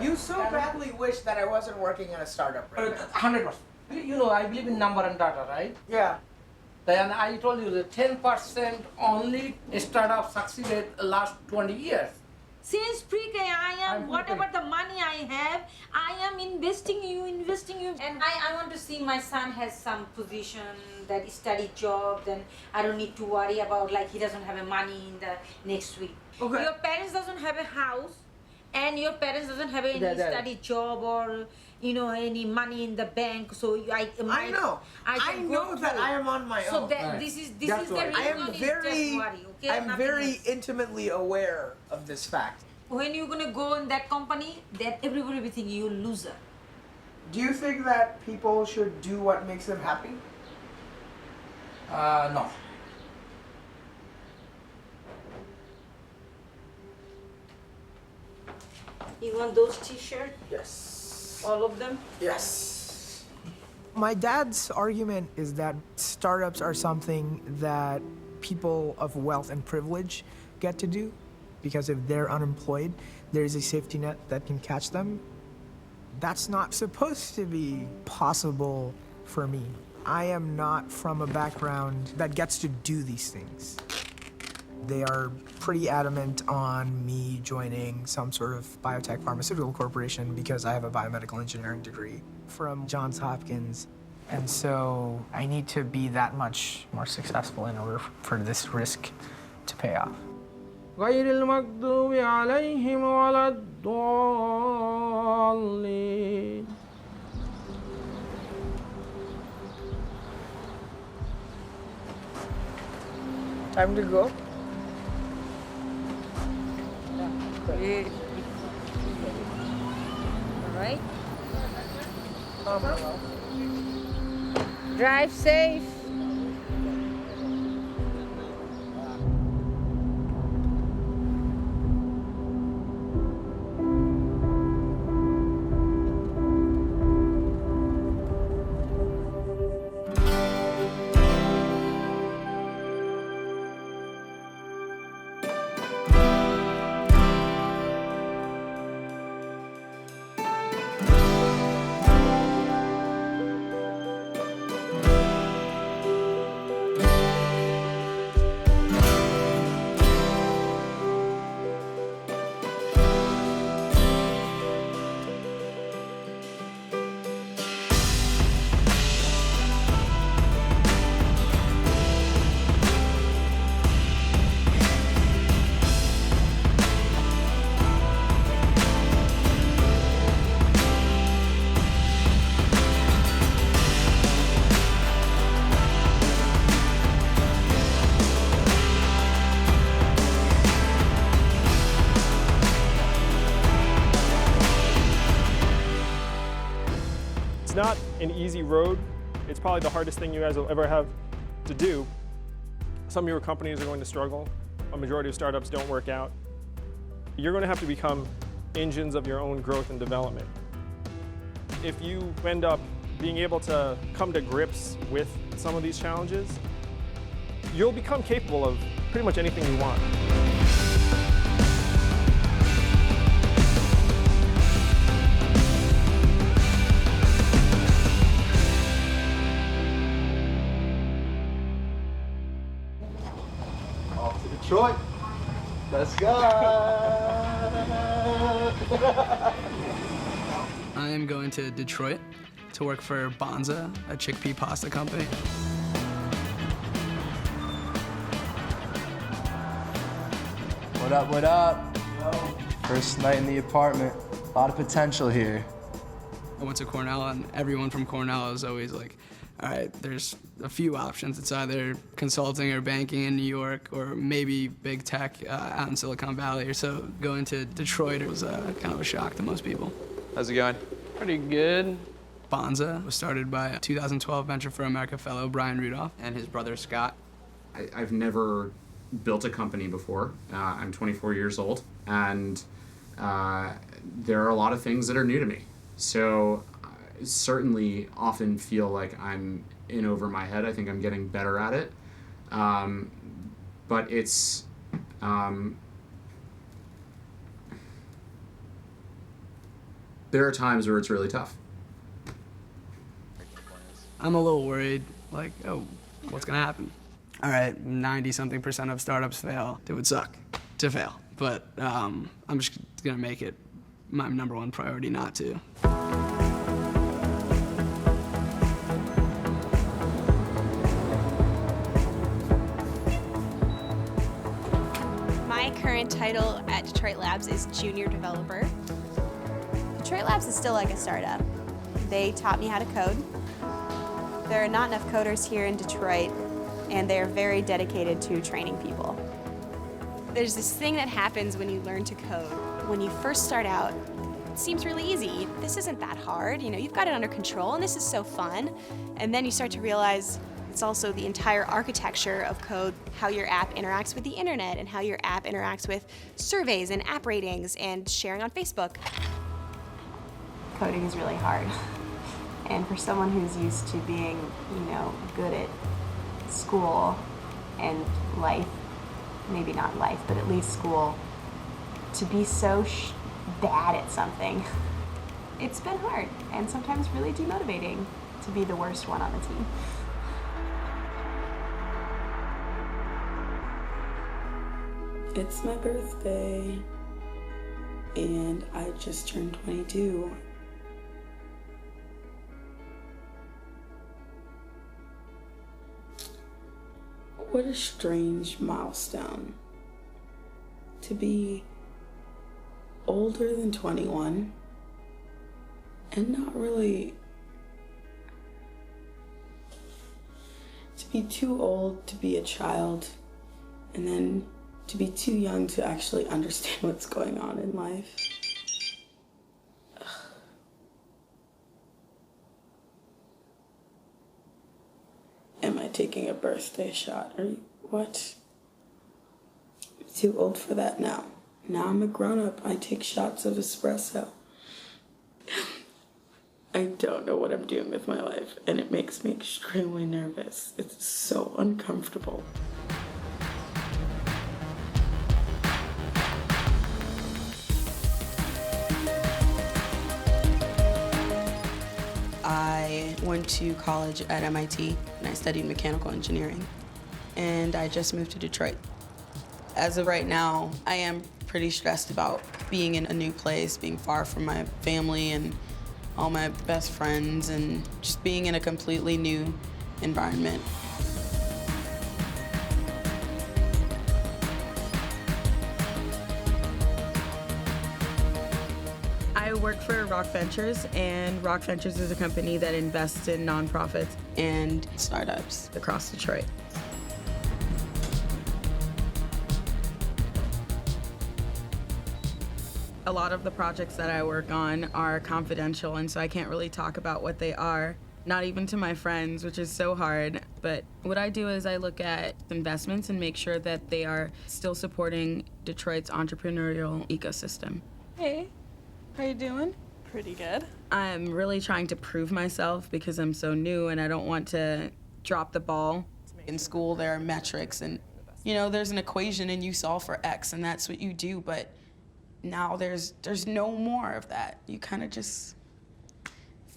You so badly wish that I wasn't working in a startup right now. 100%. I believe in number and data, right? Yeah. Then I told you that 10% only startups succeeded last 20 years. Since pre-K, whatever the money I have, I am investing you. And I want to see my son has some position, that study job, then I don't need to worry about like he doesn't have a money in the next week. Okay. Your parents doesn't have a house, and your parents doesn't have any study job or any money in the bank. So I know. I know that I am on my so own. that this is the reason. I am very, just worry, okay? I'm Nothing very else. intimately aware of this fact. When you're gonna go in that company, then everybody will think you're a loser. Do you think that people should do what makes them happy? No. You want those t-shirts? Yes. All of them? Yes. My dad's argument is that startups are something that people of wealth and privilege get to do, because if they're unemployed, there's a safety net that can catch them. That's not supposed to be possible for me. I am not from a background that gets to do these things. They are pretty adamant on me joining some sort of biotech pharmaceutical corporation because I have a biomedical engineering degree from Johns Hopkins. And so I need to be that much more successful in order for this risk to pay off. غير المغضوب عليهم ولا الضالين. Time to go. All right. Drive safe. It's not an easy road. It's probably the hardest thing you guys will ever have to do. Some of your companies are going to struggle. A majority of startups don't work out. You're going to have to become engines of your own growth and development. If you end up being able to come to grips with some of these challenges, you'll become capable of pretty much anything you want. Off to Detroit. Let's go. I am going to Detroit to work for Bonza, a chickpea pasta company. What up, what up? First night in the apartment. A lot of potential here. I went to Cornell, and everyone from Cornell is always like, all right, there's a few options. It's either consulting or banking in New York, or maybe big tech out in Silicon Valley. So going to Detroit was kind of a shock to most people. How's it going? Pretty good. Bonza was started by a 2012 Venture for America fellow, Brian Rudolph, and his brother, Scott. I've never built a company before. I'm 24 years old, and there are a lot of things that are new to me. So I certainly often feel like I'm in over my head. I think I'm getting better at it. But it's... there are times where it's really tough. I'm a little worried, like, oh, what's gonna happen? All right, 90-something% of startups fail. It would suck to fail, but I'm just gonna make it my #1 priority not to. My current title at Detroit Labs is Junior Developer. Detroit Labs is still like a startup. They taught me how to code. There are not enough coders here in Detroit, and they're very dedicated to training people. There's this thing that happens when you learn to code. When you first start out, it seems really easy. This isn't that hard, you know, you've got it under control, and this is so fun. And then you start to realize it's also the entire architecture of code, how your app interacts with the internet, and how your app interacts with surveys and app ratings and sharing on Facebook. Coding is really hard. And for someone who's used to being, you know, good at school and life, maybe not life, but at least school, to be so bad at something, it's been hard and sometimes really demotivating to be the worst one on the team. It's my birthday, and I just turned 22. What a strange milestone. To be older than 21 and not really, to be too old to be a child and then to be too young to actually understand what's going on in life. Am I taking a birthday shot? Are you, what? I'm too old for that now. Now I'm a grown-up. I take shots of espresso. I don't know what I'm doing with my life, and it makes me extremely nervous. It's so uncomfortable. I went to college at MIT and I studied mechanical engineering, and I just moved to Detroit. As of right now, I am pretty stressed about being in a new place, being far from my family and all my best friends, and just being in a completely new environment. I work for Rock Ventures, and Rock Ventures is a company that invests in nonprofits and startups across Detroit. A lot of the projects that I work on are confidential, and so I can't really talk about what they are, not even to my friends, which is so hard. But what I do is I look at investments and make sure that they are still supporting Detroit's entrepreneurial ecosystem. Hey. How you doing? Pretty good. I'm really trying to prove myself because I'm so new and I don't want to drop the ball. In school, there are metrics and, you know, there's an equation and you solve for X and that's what you do, but now there's no more of that. You kind of just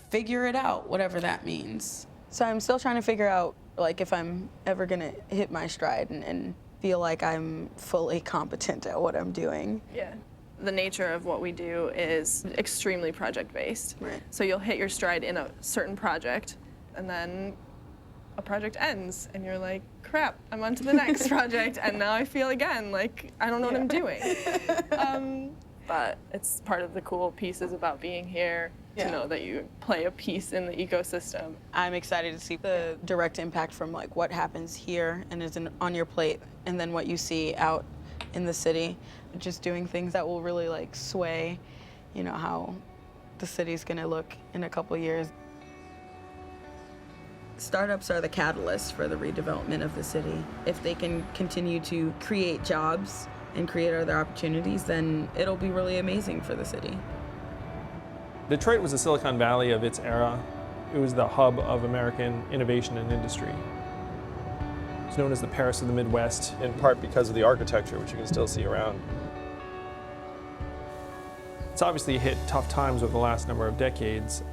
figure it out, whatever that means. So I'm still trying to figure out, like, if I'm ever gonna hit my stride and feel like I'm fully competent at what I'm doing. Yeah. The nature of what we do is extremely project-based. Right. So you'll hit your stride in a certain project, and then a project ends, and you're like, crap, I'm on to the next project, and now I feel again like I don't know what I'm doing. But it's part of the cool pieces about being here, to know that you play a piece in the ecosystem. I'm excited to see the direct impact from like what happens here and is on your plate, and then what you see out in the city. Just doing things that will really like sway, you know, how the city's gonna look in a couple years. Startups are the catalyst for the redevelopment of the city. If they can continue to create jobs and create other opportunities, then it'll be really amazing for the city. Detroit was the Silicon Valley of its era. It was the hub of American innovation and industry. It's known as the Paris of the Midwest, in part because of the architecture, which you can still see around. It's obviously hit tough times over the last number of decades.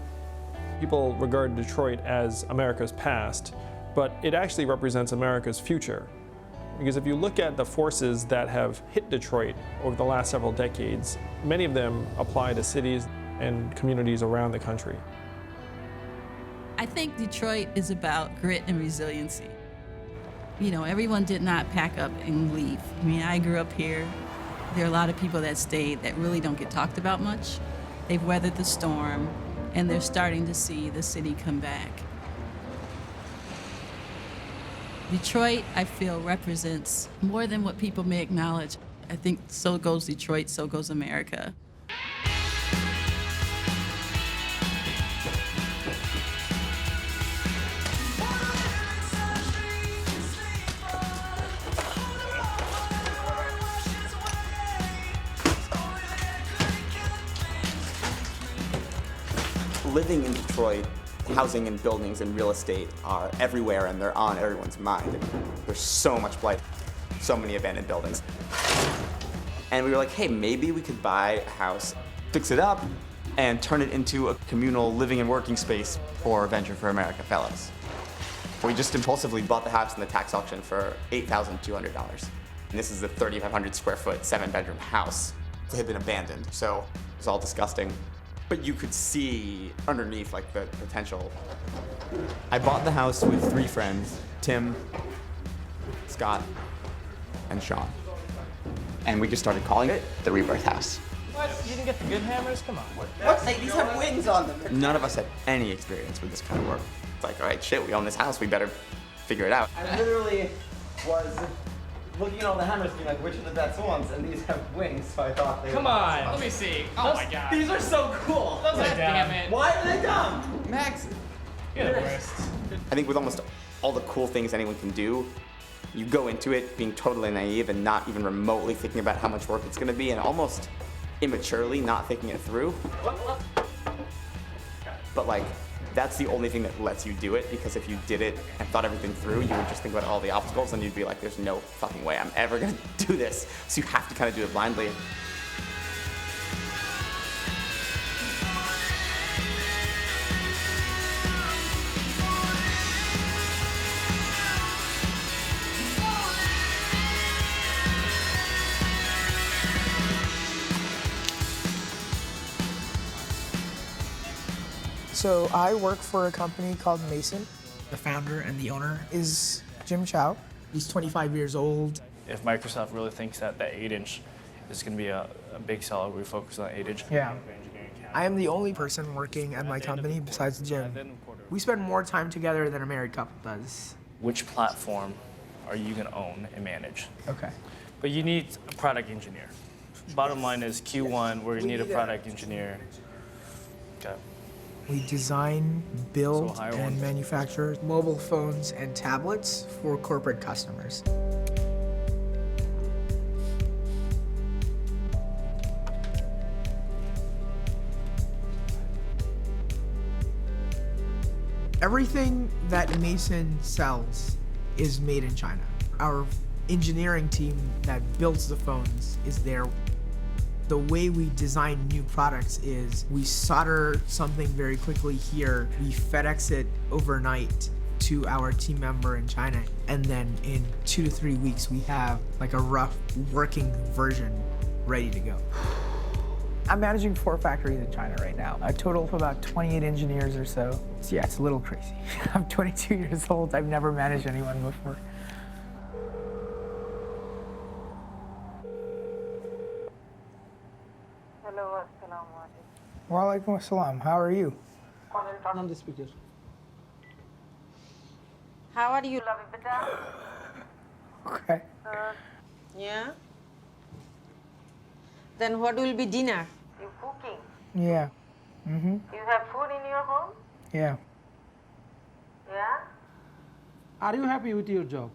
People regard Detroit as America's past, but it actually represents America's future. Because if you look at the forces that have hit Detroit over the last several decades, many of them apply to cities and communities around the country. I think Detroit is about grit and resiliency. You know, everyone did not pack up and leave. I mean, I grew up here. There are a lot of people that stayed that really don't get talked about much. They've weathered the storm, and they're starting to see the city come back. Detroit, I feel, represents more than what people may acknowledge. I think so goes Detroit, so goes America. Living in Detroit, housing and buildings and real estate are everywhere and they're on everyone's mind. There's so much blight, so many abandoned buildings. And we were like, hey, maybe we could buy a house, fix it up, and turn it into a communal living and working space for Venture for America fellows. We just impulsively bought the house in the tax auction for $8,200. And this is a 3,500 square foot, 7-bedroom house. It had been abandoned, so it was all disgusting. But you could see underneath like the potential. I bought the house with 3 friends, Tim, Scott, and Sean. And we just started calling it the Rebirth House. What? You didn't get the good hammers? Come on. What? Like, these have wings on them. None of us had any experience with this kind of work. It's like, all right, shit, we own this house, we better figure it out. I literally was looking at all the hammers being like, which are the best ones? And these have wings, so I thought they Come were on. awesome. Let me see. Oh my god. These are so cool. Those are damn it. Why are they dumb? Max. You're the worst. I think with almost all the cool things anyone can do, you go into it being totally naive and not even remotely thinking about how much work it's gonna be and almost immaturely not thinking it through. But like, that's the only thing that lets you do it, because if you did it and thought everything through, you would just think about all the obstacles and you'd be like, there's no fucking way I'm ever gonna do this. So you have to kind of do it blindly. So I work for a company called Mason. The founder and the owner is Jim Chow. He's 25 years old. If Microsoft really thinks that that 8-inch is going to be a big seller, we focus on 8-inch. Yeah. I am the only person working at my company besides Jim. We spend more time together than a married couple does. Which platform are you going to own and manage? Okay. But you need a product engineer. Bottom line is Q1, where you need a product engineer. Okay. We design, build, So hire and one. manufacture mobile phones and tablets for corporate customers. Everything that Mason sells is made in China. Our engineering team that builds the phones is there. The way we design new products is we solder something very quickly here, we FedEx it overnight to our team member in China, and then in 2 to 3 weeks we have like a rough working version ready to go. I'm managing 4 factories in China right now, a total of about 28 engineers or so. Yeah, it's a little crazy. I'm 22 years old, I've never managed anyone before. Wa alaikum assalam. How are you? Turn on the speaker. How are you, Lavipita? Okay. Yeah. Then what will be dinner? You cooking? Yeah. Mm-hmm. You have food in your home? Yeah. Yeah? Are you happy with your job?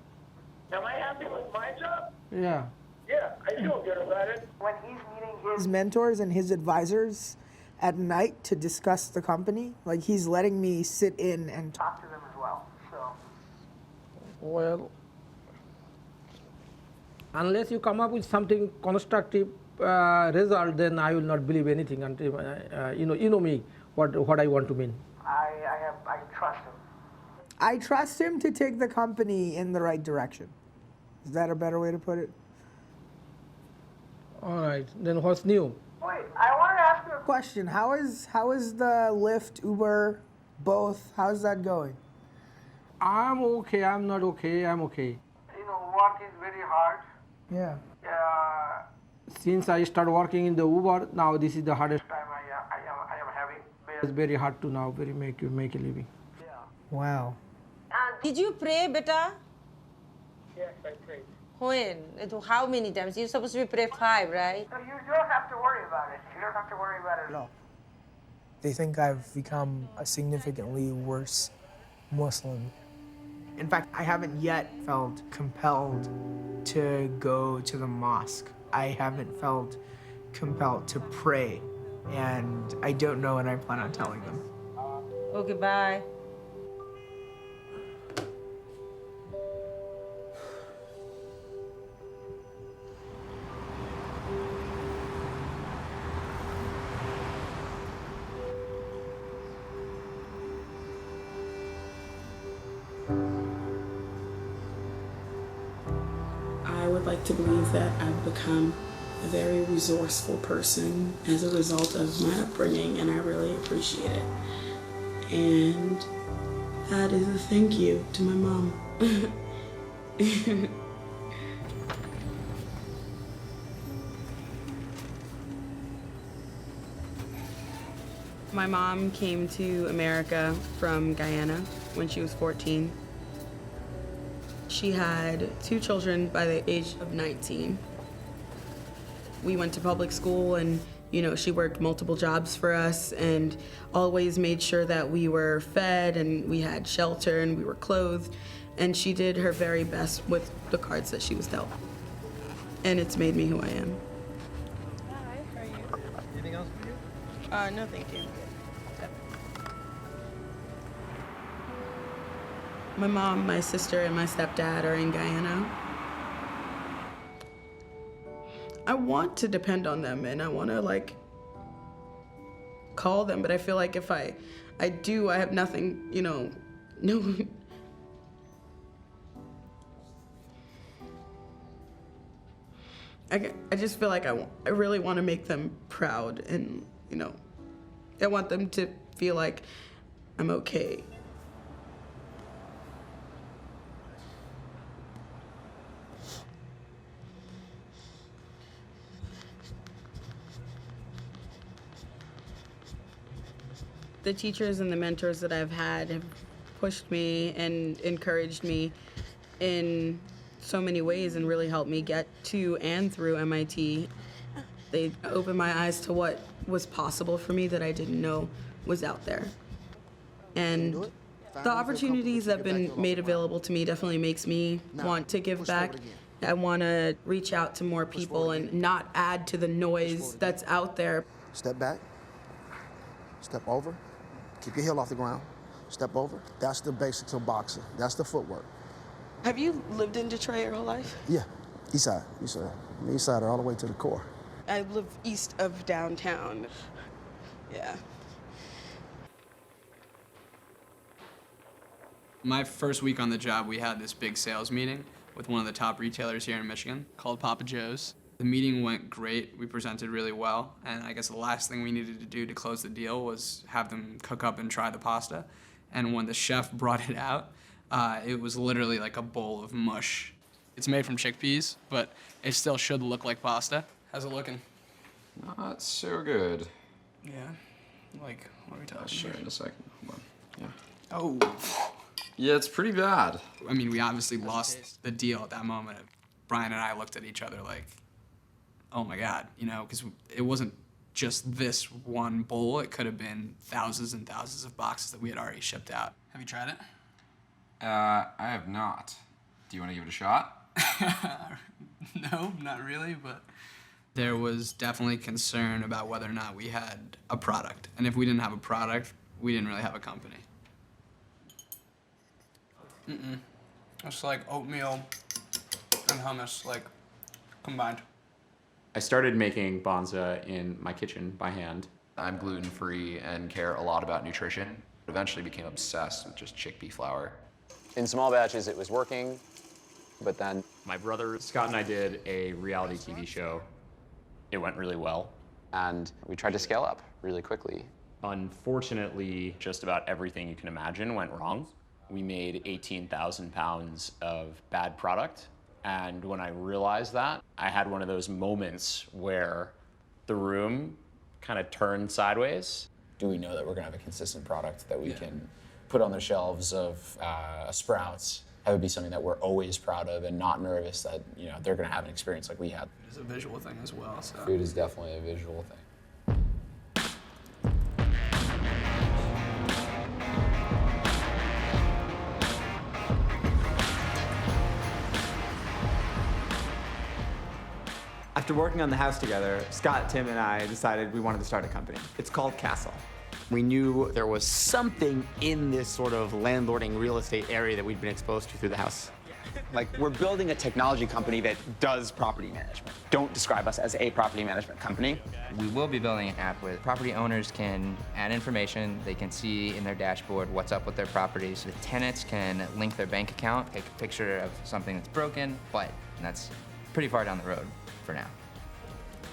Am I happy with my job? Yeah. Yeah, I feel good about it. When he's meeting His mentors and his advisors at night to discuss the company, like he's letting me sit in and talk to them as well. So Well, Unless you come up with something constructive result, then I will not believe anything until you know me what I want to mean. I trust him. I trust him to take the company in the right direction. Is that a better way to put it? All right, then what's new? Wait, I wanted to ask you a Question: How is the Lyft, Uber, both? How's that going? I'm okay. I'm not okay. I'm okay. You know, work is very hard. Yeah. Since I started working in the Uber, now this is the hardest Time I am having. It's very hard to now make a living. Wow. Did you pray, beta? Yes, I prayed. When? How many times? You're supposed to pray 5, right? So you don't have to worry about it. You don't have to worry about it at all. They think I've become a significantly worse Muslim. In fact, I haven't yet felt compelled to go to the mosque. I haven't felt compelled to pray, and I don't know, and I plan on telling them. Okay, bye. I would like to believe that I've become a very resourceful person as a result of my upbringing, and I really appreciate it. And that is a thank you to my mom. My mom came to America from Guyana when she was 14. She had 2 children by the age of 19. We went to public school, and she worked multiple jobs for us and always made sure that we were fed and we had shelter and we were clothed. And she did her very best with the cards that she was dealt. And it's made me who I am. Hi, how are you? Anything else for you? No, thank you. My mom, my sister, and my stepdad are in Guyana. I want to depend on them, and I want to call them, but I feel like if I do, I have nothing, no. I just feel like I really want to make them proud, and I want them to feel like I'm okay. The teachers and the mentors that I've had have pushed me and encouraged me in so many ways and really helped me get to and through MIT. They opened my eyes to what was possible for me that I didn't know was out there. And the opportunities that have been made available to me definitely makes me want to give back. I want to reach out to more people and not add to the noise that's out there. Step back, step over. Keep your heel off the ground. Step over. That's the basics of boxing. That's the footwork. Have you lived in Detroit your whole life? Yeah, east side. East side all the way to the core. I live east of downtown. Yeah. My first week on the job, we had this big sales meeting with one of the top retailers here in Michigan called Papa Joe's. The meeting went great. We presented really well, and I guess the last thing we needed to do to close the deal was have them cook up and try the pasta. And when the chef brought it out, it was literally like a bowl of mush. It's made from chickpeas, but it still should look like pasta. How's it looking? Not so good. Yeah? Like, what are we talking I'll show you about? in a second. Hold on. Yeah. Oh. Yeah, it's pretty bad. I mean, we obviously lost the deal at that moment. Brian and I looked at each other like, oh my God, because it wasn't just this one bowl. It could have been thousands and thousands of boxes that we had already shipped out. Have you tried it? I have not. Do you want to give it a shot? No, not really, but there was definitely concern about whether or not we had a product. And if we didn't have a product, we didn't really have a company. It's like oatmeal and hummus, like Combined. I started making bonza in my kitchen by hand. I'm gluten-free and care a lot about nutrition. Eventually became obsessed with just chickpea flour. In small batches, it was working, but then My brother Scott and I did a reality TV show. It went really well. and we tried to scale up really quickly. Unfortunately, just about everything you can imagine went wrong. We made 18,000 pounds of bad product. And when I realized that, I had one of those moments where the room kind of turned sideways. Do we know that we're going to have a consistent product that we can put on the shelves of Sprouts? That would be something that we're always proud of and not nervous that they're going to have an experience like we had. It's a visual thing as well. So. Food is definitely a visual thing. After working on the house together, Scott, Tim, and I decided we wanted to start a company. It's called Castle. We knew there was something in this sort of landlording real estate area that we'd been exposed to through the house. Like, we're building a technology company that does property management. Don't describe us as a property management company. We will be building an app where property owners can add information. They can see in their dashboard what's up with their properties. The tenants can link their bank account, take a picture of something that's broken, but that's pretty far down the road for now.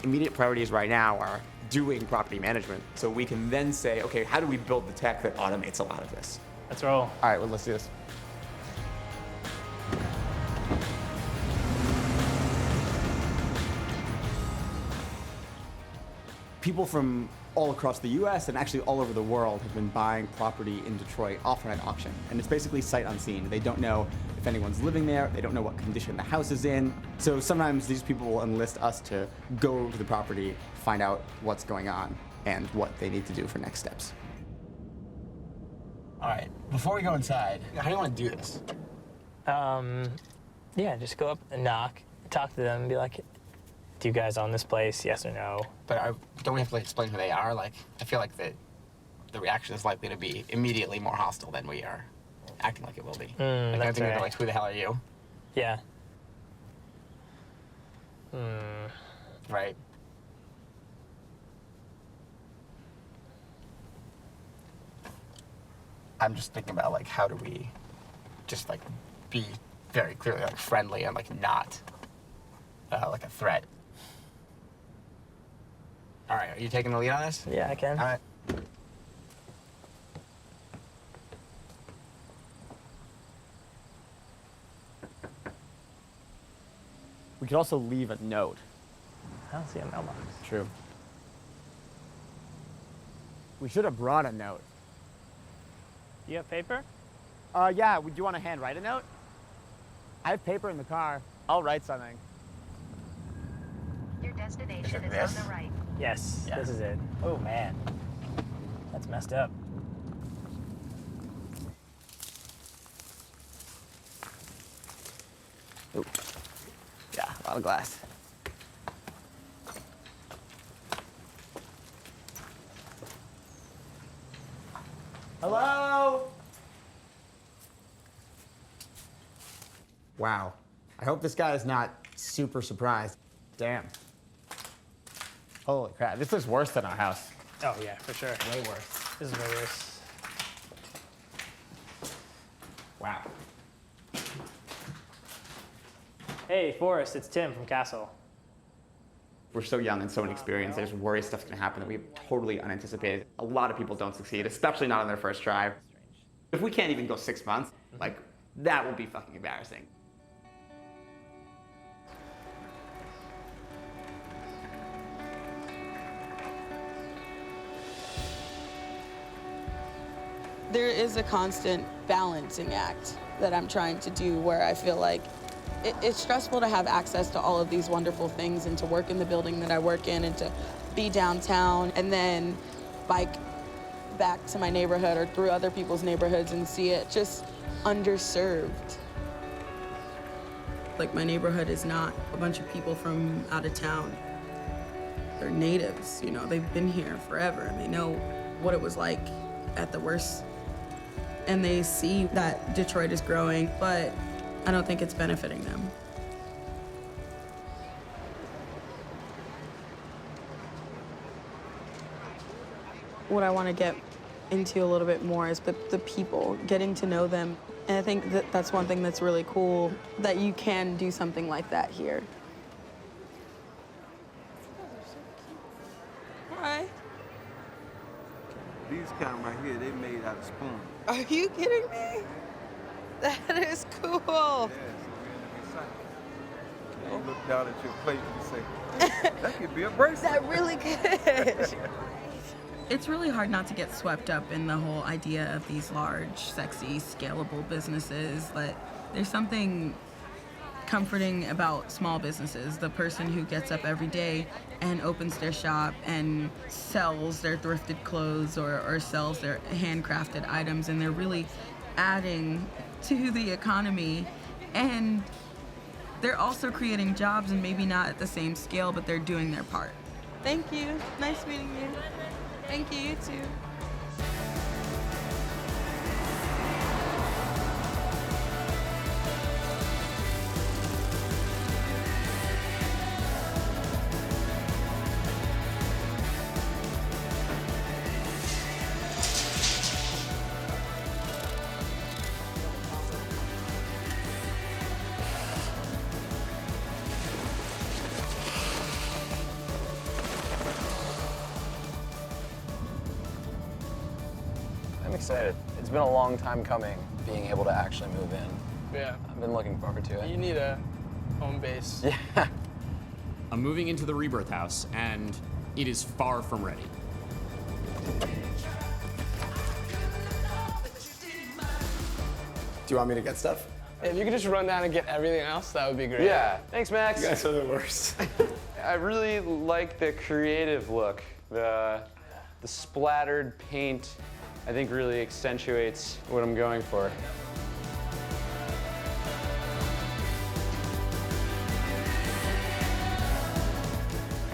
Immediate priorities right now are doing property management. So we can then say, okay, how do we build the tech that automates a lot of this? Let's roll. All right, well, let's do this. People from all across the US and actually all over the world have been buying property in Detroit often at auction. And it's basically sight unseen. They don't know if anyone's living there. They don't know what condition the house is in. So sometimes these people will enlist us to go to the property, find out what's going on and what they need to do for next steps. All right, before we go inside, how do you want to do this? Yeah, just go up and knock, talk to them, and be like, do you guys own this place, yes or no? But don't we have to explain who they are? Like, I feel like the reaction is likely to be immediately more hostile than we are acting like it will be. I think That's they're right. like, who the hell are you? Yeah. Right. I'm just thinking about like, how do we just like be very clearly like friendly and like not like a threat. All right, are you taking the lead on this? Yeah, I can. All right. We could also leave a note. I don't see a mailbox. True. We should have brought a note. Do you have paper? Yeah, would you want to handwrite a note? I have paper in the car. I'll write something. Your destination is this? on the right. Yes, Yeah. this is it. Oh man, that's messed up. Ooh. Yeah, a lot of glass. Hello? Wow. I hope this guy is not super surprised. Damn. Holy crap, this is worse than our house. Oh yeah, for sure. Way worse. This is way worse. Wow. Hey, Forrest, it's Tim from Castle. We're so young and so inexperienced, I just worry stuff's gonna happen that we totally unanticipated. A lot of people don't succeed, especially not on their first try. If we can't even go 6 months, like, that would be fucking embarrassing. There is a constant balancing act that I'm trying to do where I feel like it's stressful to have access to all of these wonderful things and to work in the building that I work in and to be downtown and then bike back to my neighborhood or through other people's neighborhoods and see it just underserved. Like, my neighborhood is not a bunch of people from out of town. They're natives, you know, they've been here forever and they know what it was like at the worst. And they see that Detroit is growing, but I don't think it's benefiting them. what I want to get into a little bit more is the people, getting to know them. And I think that that's one thing that's really cool, that you can do something like that here. Hi. These kind right here, they made out of spoon. Are you kidding me? That is cool. Yeah, so we're in the recycle. You look down at your plate and say, that could be a bracelet. That really could. It's really hard not to get swept up in the whole idea of these large, sexy, scalable businesses, but there's something comforting about small businesses. The person who gets up every day and opens their shop and sells their thrifted clothes or sells their handcrafted items, and they're really adding to the economy, and they're also creating jobs, and maybe not at the same scale, but they're doing their part. Thank you. Nice meeting you. Thank you, you too. I'm excited. It's been a long time coming, being able to actually move in. Yeah. I've been looking forward to it. You need a home base. Yeah. I'm moving into the rebirth house, and it is far from ready. Do you want me to get stuff? If you could just run down and get everything else, that would be great. Yeah. Thanks, Max. You guys are the worst. I really like the creative look. The splattered paint, I think, really accentuates what I'm going for.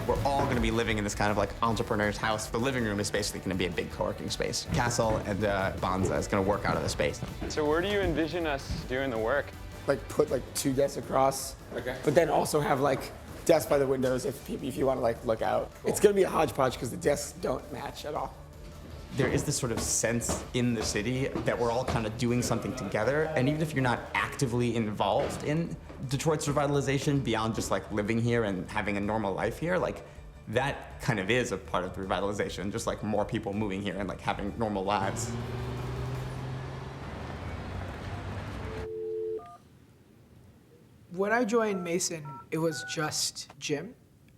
We're all going to be living in this kind of like entrepreneur's house. The living room is basically going to be a big co-working space. Castle and Bonza is going to work out of the space. So where do you envision us doing the work? Like put like 2 desks across. Okay. But then also have like desks by the windows if you want to like look out. Cool. It's going to be a hodgepodge because the desks don't match at all. There is this sort of sense in the city that we're all kind of doing something together, and even if you're not actively involved in Detroit's revitalization beyond just like living here and having a normal life here, like that kind of is a part of the revitalization, just like more people moving here and like having normal lives. When I joined Mason, it was just Jim,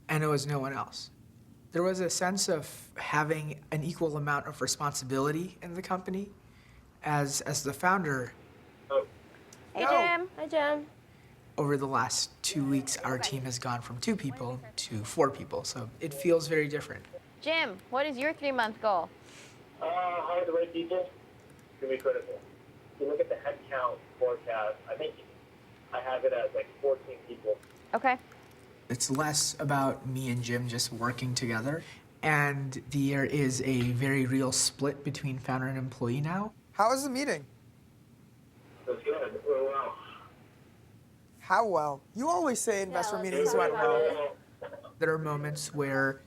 and it was no one else. There was a sense of having an equal amount of responsibility in the company. As the founder, Hey, Jim. Hi, Jim. over the last 2 weeks, our team has gone from 2 people to 4 people, so it feels very different. Jim, what is your 3-month goal? Hire the right people. It's going to be critical. If you look at the headcount forecast, I think I have it as like 14 people. Okay. It's less about me and Jim just working together, and there is a very real split between founder and employee now. How was the meeting? It was good. It went well. How well? You always say investor meetings went well. There are moments where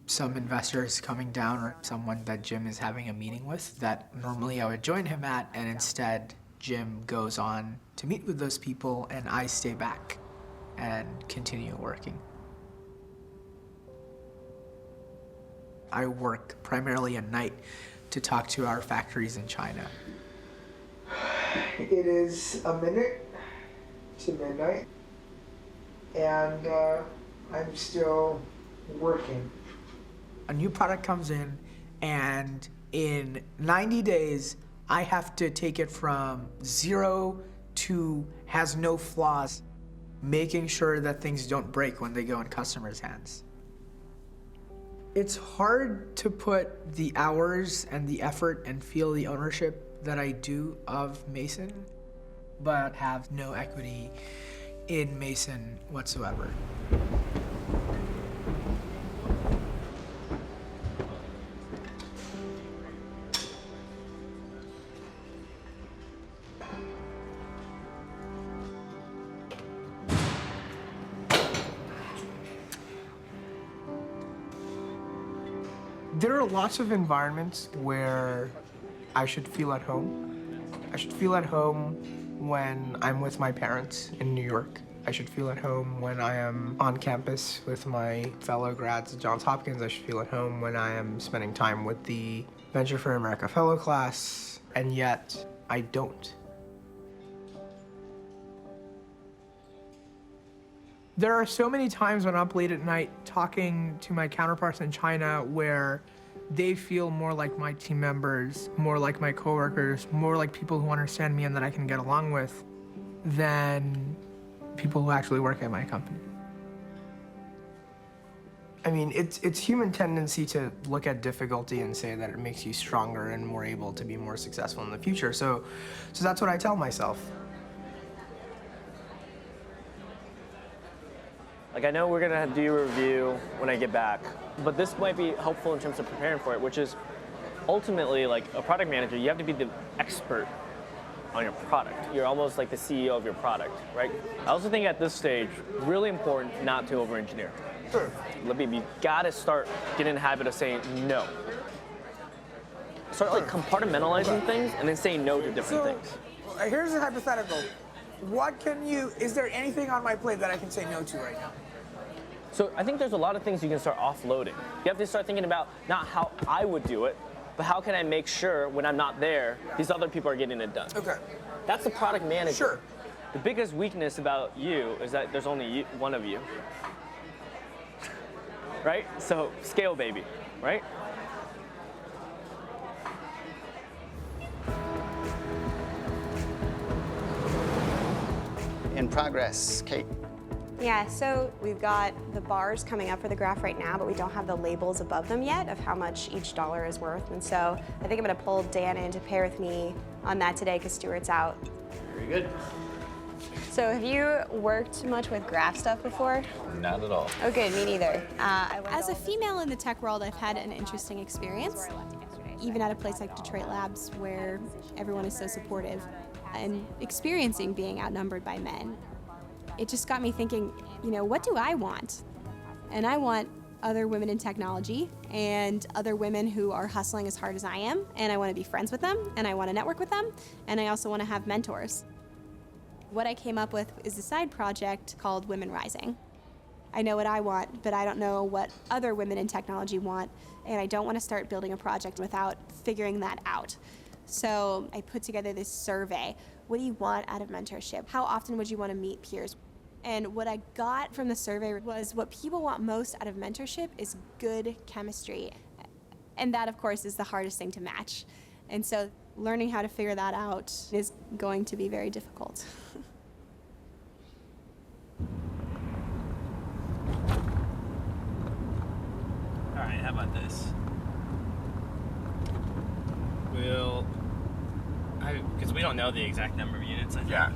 some investor is coming down or someone that Jim is having a meeting with that normally I would join him at, and instead Jim goes on to meet with those people and I stay back and continue working. I work primarily at night to talk to our factories in China. It is a minute to midnight, and I'm still working. A new product comes in, and in 90 days, I have to take it from 0 to has no flaws, making sure that things don't break when they go in customers' hands. It's hard to put the hours and the effort and feel the ownership that I do of Mason, but have no equity in Mason whatsoever. There are lots of environments where I should feel at home. I should feel at home when I'm with my parents in New York. I should feel at home when I am on campus with my fellow grads at Johns Hopkins. I should feel at home when I am spending time with the Venture for America fellow class, and yet I don't. There are so many times when I'm up late at night talking to my counterparts in China where they feel more like my team members, more like my coworkers, more like people who understand me and that I can get along with than people who actually work at my company. I mean, it's human tendency to look at difficulty and say that it makes you stronger and more able to be more successful in the future. So that's what I tell myself. Like, I know we're gonna do a review when I get back, but this might be helpful in terms of preparing for it, which is ultimately, like a product manager, you have to be the expert on your product. You're almost like the CEO of your product, right? I also think at this stage, really important not to over-engineer. Sure. You gotta start getting in the habit of saying no. Start like compartmentalizing things and then saying no to different things. Here's a hypothetical. Is there anything on my plate that I can say no to right now? So I think there's a lot of things you can start offloading. You have to start thinking about not how I would do it, but how can I make sure when I'm not there, these other people are getting it done. Okay. That's the product manager. Sure. The biggest weakness about you is that there's only one of you. Right? So scale, baby, right? In progress, Kate. Yeah, so we've got the bars coming up for the graph right now, but we don't have the labels above them yet of how much each dollar is worth. And so I think I'm gonna pull Dan in to pair with me on that today because Stuart's out. Very good. So have you worked much with graph stuff before? Not at all. Oh, good, me neither. As a female in the tech world, I've had an interesting experience, even at a place like Detroit Labs where everyone is so supportive, and experiencing being outnumbered by men. It just got me thinking, what do I want? And I want other women in technology and other women who are hustling as hard as I am, and I want to be friends with them, and I want to network with them, and I also want to have mentors. What I came up with is a side project called Women Rising. I know what I want, but I don't know what other women in technology want, and I don't want to start building a project without figuring that out. So I put together this survey. What do you want out of mentorship? How often would you want to meet peers? And what I got from the survey was what people want most out of mentorship is good chemistry. And that, of course, is the hardest thing to match. And so learning how to figure that out is going to be very difficult. All right, how about this? Because we don't know the exact number of units, I think. Yeah.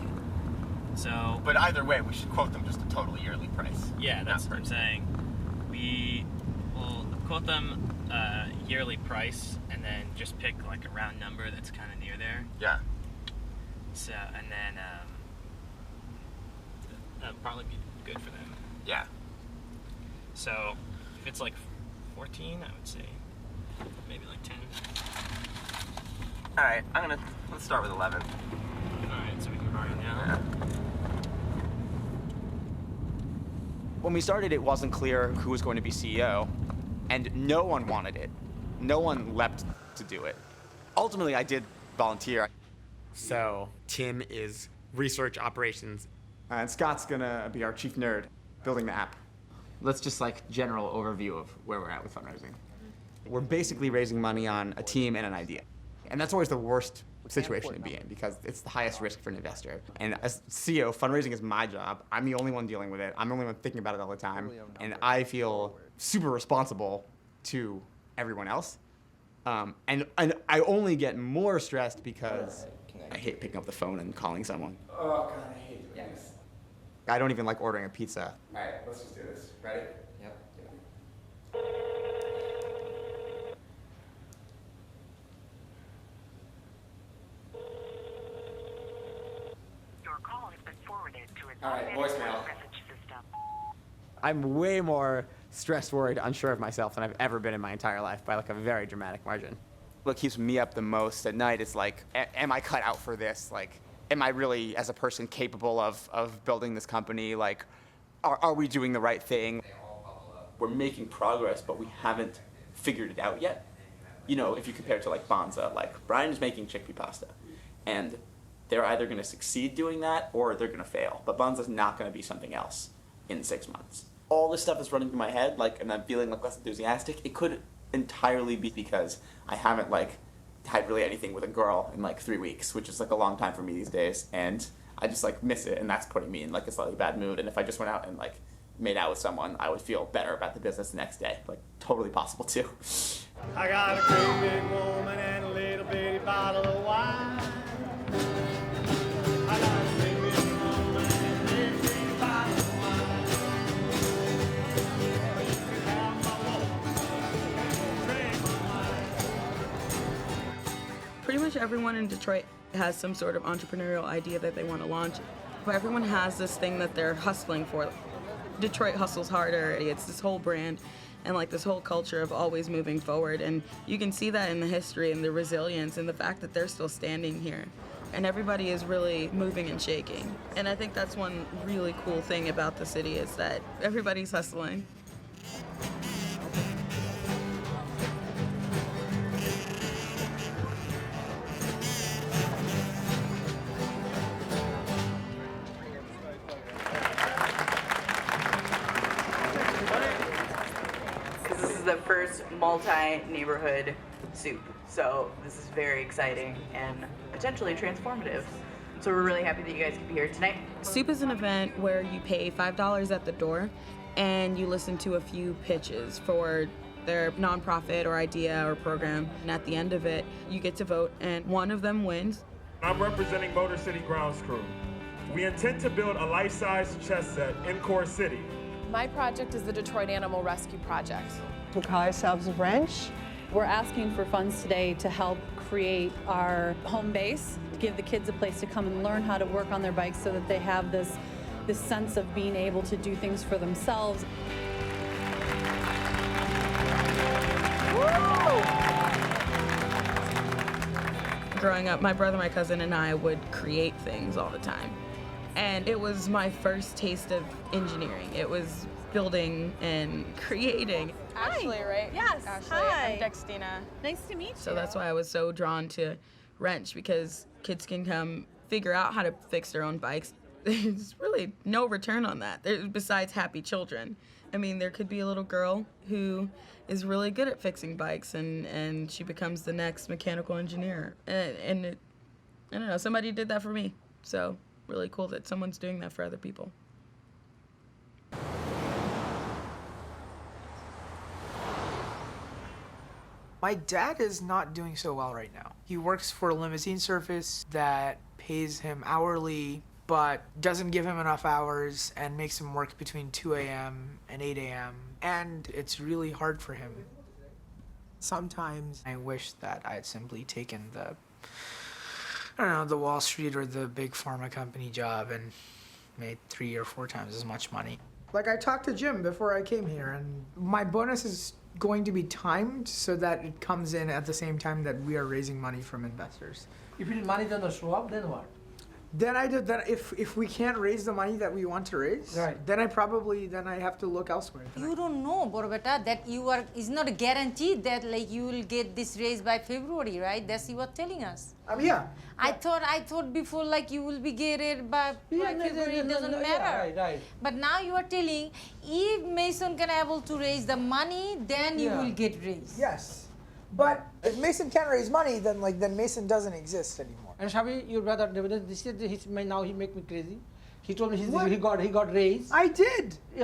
So. But either way, we should quote them just a total yearly price. Yeah, that's what I'm saying. We will quote them yearly price and then just pick like a round number that's kind of near there. Yeah. So, and then that'd probably be good for them. Yeah. So, if it's like 14, I would say maybe like 10. All right, let's start with 11. All right, so we can borrow now. Yeah. When we started, it wasn't clear who was going to be CEO, and no one wanted it. No one leapt to do it. Ultimately, I did volunteer. So Tim is research operations. And Scott's gonna be our chief nerd, building the app. Let's just general overview of where we're at with fundraising. We're basically raising money on a team and an idea. And that's always the worst situation to be in because it's the highest risk for an investor. And as CEO, fundraising is my job. I'm the only one dealing with it. I'm the only one thinking about it all the time. And I feel super responsible to everyone else. And I only get more stressed because I hate picking up the phone and calling someone. Oh, God, I hate it. Yes. I don't even like ordering a pizza. All right, let's just do this. Ready? Yep. All right, voicemail. I'm way more stressed, worried, unsure of myself than I've ever been in my entire life by like a very dramatic margin. What keeps me up the most at night is like, am I cut out for this? Like, am I really, as a person, capable of building this company? Like, are we doing the right thing? We're making progress, but we haven't figured it out yet. You know, if you compare it to like Banza, like Brian is making chickpea pasta, and they're either going to succeed doing that or they're going to fail. But Banza's not going to be something else in 6 months. All this stuff is running through my head, like, and I'm feeling like less enthusiastic. It could entirely be because I haven't like had really anything with a girl in like 3 weeks, which is like a long time for me these days, and I just like miss it, and that's putting me in like a slightly bad mood. And if I just went out and like made out with someone, I would feel better about the business the next day. Like, totally possible too. I got a great big woman and a little bitty bottle of wine. I got a great big woman and a little bitty bottle of wine. You can have my woman, drink my wine. Pretty much everyone in Detroit has some sort of entrepreneurial idea that they want to launch, but everyone has this thing that they're hustling for. Detroit hustles harder. It's this whole brand and like this whole culture of always moving forward, and you can see that in the history and the resilience and the fact that they're still standing here, and everybody is really moving and shaking. And I think that's one really cool thing about the city, is that everybody's hustling. This is the first multi-neighborhood soup, so this is very exciting and potentially transformative. So we're really happy that you guys could be here tonight. Soup is an event where you pay $5 at the door and you listen to a few pitches for their nonprofit or idea or program. And at the end of it, you get to vote and one of them wins. I'm representing Motor City Grounds Crew. We intend to build a life-size chess set in Core City. My project is the Detroit Animal Rescue Project. We call ourselves Wrench. We're asking for funds today to help create our home base, to give the kids a place to come and learn how to work on their bikes so that they have this sense of being able to do things for themselves. Growing up, my brother, my cousin, and I would create things all the time. And it was my first taste of engineering. It was building and creating. Ashley, right? Yes. Ashley, Hi. I'm Dextina. Nice to meet you. So that's why I was so drawn to Wrench, because kids can come figure out how to fix their own bikes. There's really no return on that, besides happy children. I mean, there could be a little girl who is really good at fixing bikes, and she becomes the next mechanical engineer. And it, I don't know, somebody did that for me. So really cool that someone's doing that for other people. My dad is not doing so well right now. He works for a limousine service that pays him hourly, but doesn't give him enough hours and makes him work between 2 a.m. and 8 a.m. And it's really hard for him. Sometimes I wish that I had simply taken the, I don't know, the Wall Street or the big pharma company job and made 3 or 4 times as much money. Like, I talked to Jim before I came here, and my bonus is going to be timed so that it comes in at the same time that we are raising money from investors. If money doesn't show up, then what? Then if we can't raise the money that we want to raise, right, then I have to look elsewhere. You don't know, Borbeta, that is not a guarantee that like you will get this raise by February, right? That's you were telling us. Yeah. I thought before like you will be get it by February, it doesn't matter. Right. But now you are telling if Mason can able to raise the money, then you will get raised. Yes. But if Mason can't raise money, then Mason doesn't exist anymore. And Shabi, your brother, now he make me crazy. He told me he got raised. I did. He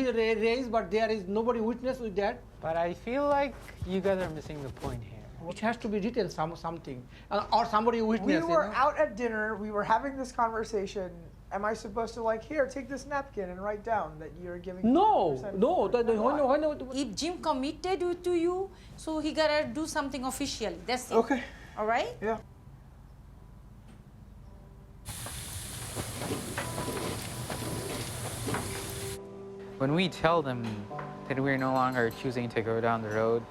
raised, but there is nobody witness with that. But I feel like you guys are missing the point here. Which has to be written something, or somebody witness. We were out at dinner. We were having this conversation. Am I supposed to here, take this napkin and write down that you're giving? No. If Jim committed to you, so he gotta do something officially. That's it. Okay. All right. Yeah. When we tell them that we're no longer choosing to go down the road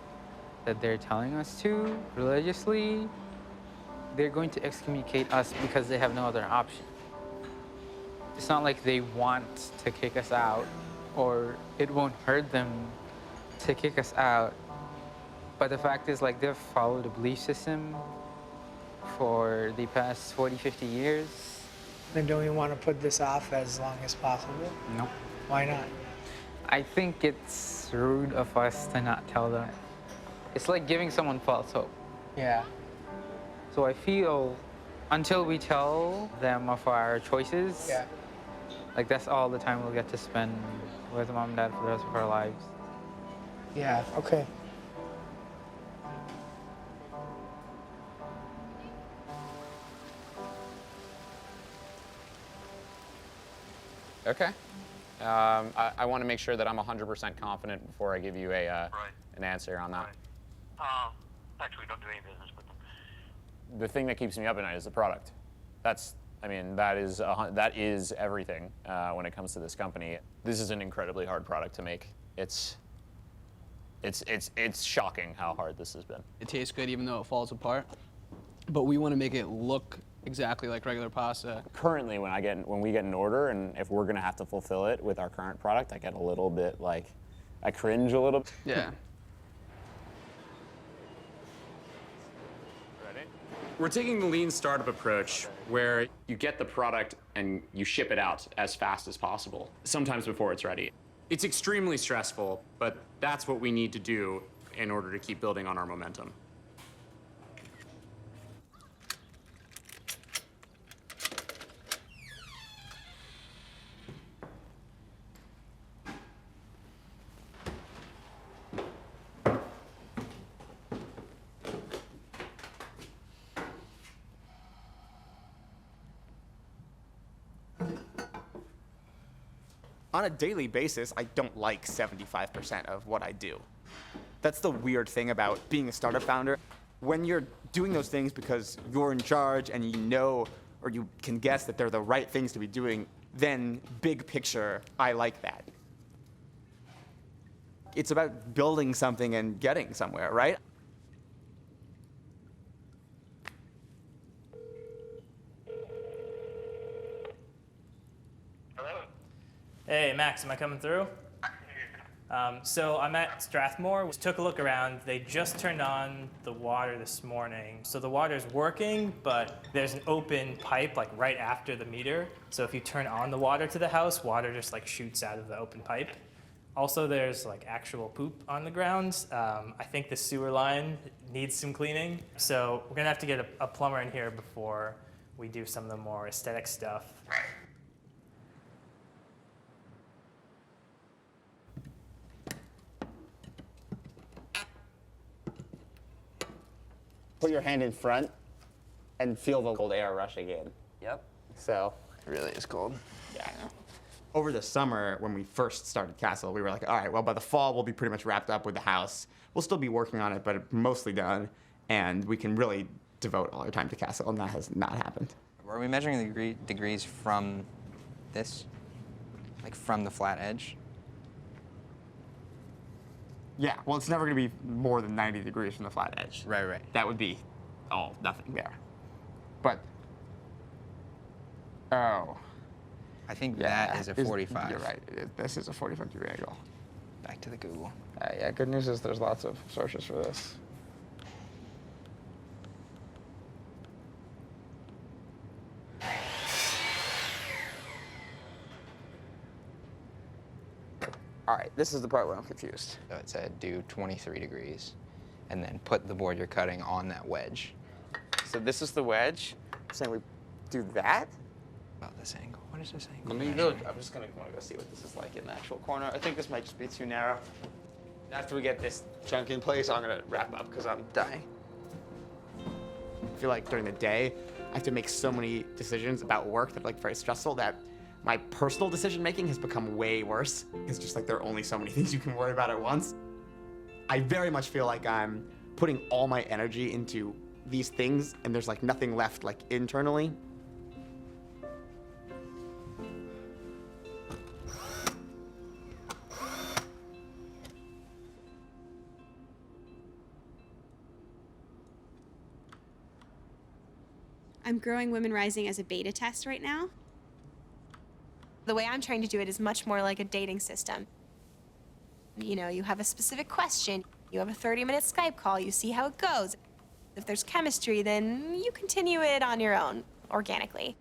that they're telling us to religiously, they're going to excommunicate us because they have no other option. It's not like they want to kick us out, or it won't hurt them to kick us out. But the fact is, like, they've followed a belief system for the past 40, 50 years. Then don't we want to put this off as long as possible? No. Why not? I think it's rude of us to not tell them. It's like giving someone false hope. Yeah. So I feel until we tell them of our choices, Yeah. like that's all the time we'll get to spend with mom and dad for the rest of our lives. Yeah, okay. Okay. I want to make sure that I'm 100% confident before I give you an answer on that. Actually, we don't do any business with them. The thing that keeps me up at night is the product. That is everything when it comes to this company. This is an incredibly hard product to make. It's shocking how hard this has been. It tastes good even though it falls apart, but we want to make it look exactly like regular pasta. Currently, when we get an order, and if we're gonna have to fulfill it with our current product, I get a little bit like, I cringe a little. Yeah. Ready? We're taking the lean startup approach where you get the product and you ship it out as fast as possible, sometimes before it's ready. It's extremely stressful, but that's what we need to do in order to keep building on our momentum. On a daily basis, I don't like 75% of what I do. That's the weird thing about being a startup founder. When you're doing those things because you're in charge and you know or you can guess that they're the right things to be doing, then big picture, I like that. It's about building something and getting somewhere, right? Hey, Max, am I coming through? So I'm at Strathmore. We took a look around. They just turned on the water this morning. So the water's working, but there's an open pipe like right after the meter. So if you turn on the water to the house, water just like shoots out of the open pipe. Also, there's like actual poop on the ground. I think the sewer line needs some cleaning. So we're gonna have to get a plumber in here before we do some of the more aesthetic stuff. Put your hand in front and feel the cold air rushing in. Yep. So, it really is cold. Yeah, I know. Over the summer, when we first started Castle, we were like, all right, well, by the fall, we'll be pretty much wrapped up with the house. We'll still be working on it, but mostly done. And we can really devote all our time to Castle, and that has not happened. Are we measuring the degrees from this? Like from the flat edge? Yeah, well, it's never going to be more than 90 degrees from the flat edge. Right, right. That would be all nothing there. But, oh. I think that is a 45. You're right. This is a 45-degree angle. Back to the Google. Yeah, good news is there's lots of sources for this. All right, this is the part where I'm confused. So it said do 23 degrees, and then put the board you're cutting on that wedge. So this is the wedge. Saying we do that? About this angle. What is this angle? Let me go. I'm just gonna go see what this is like in the actual corner. I think this might just be too narrow. After we get this chunk in place, I'm gonna wrap up because I'm dying. I feel like during the day, I have to make so many decisions about work that are like very stressful that my personal decision making has become way worse. It's just like there are only so many things you can worry about at once. I very much feel like I'm putting all my energy into these things and there's like nothing left like internally. I'm growing Women Rising as a beta test right now. The way I'm trying to do it is much more like a dating system. You know, you have a specific question, you have a 30-minute Skype call, you see how it goes. If there's chemistry, then you continue it on your own, organically.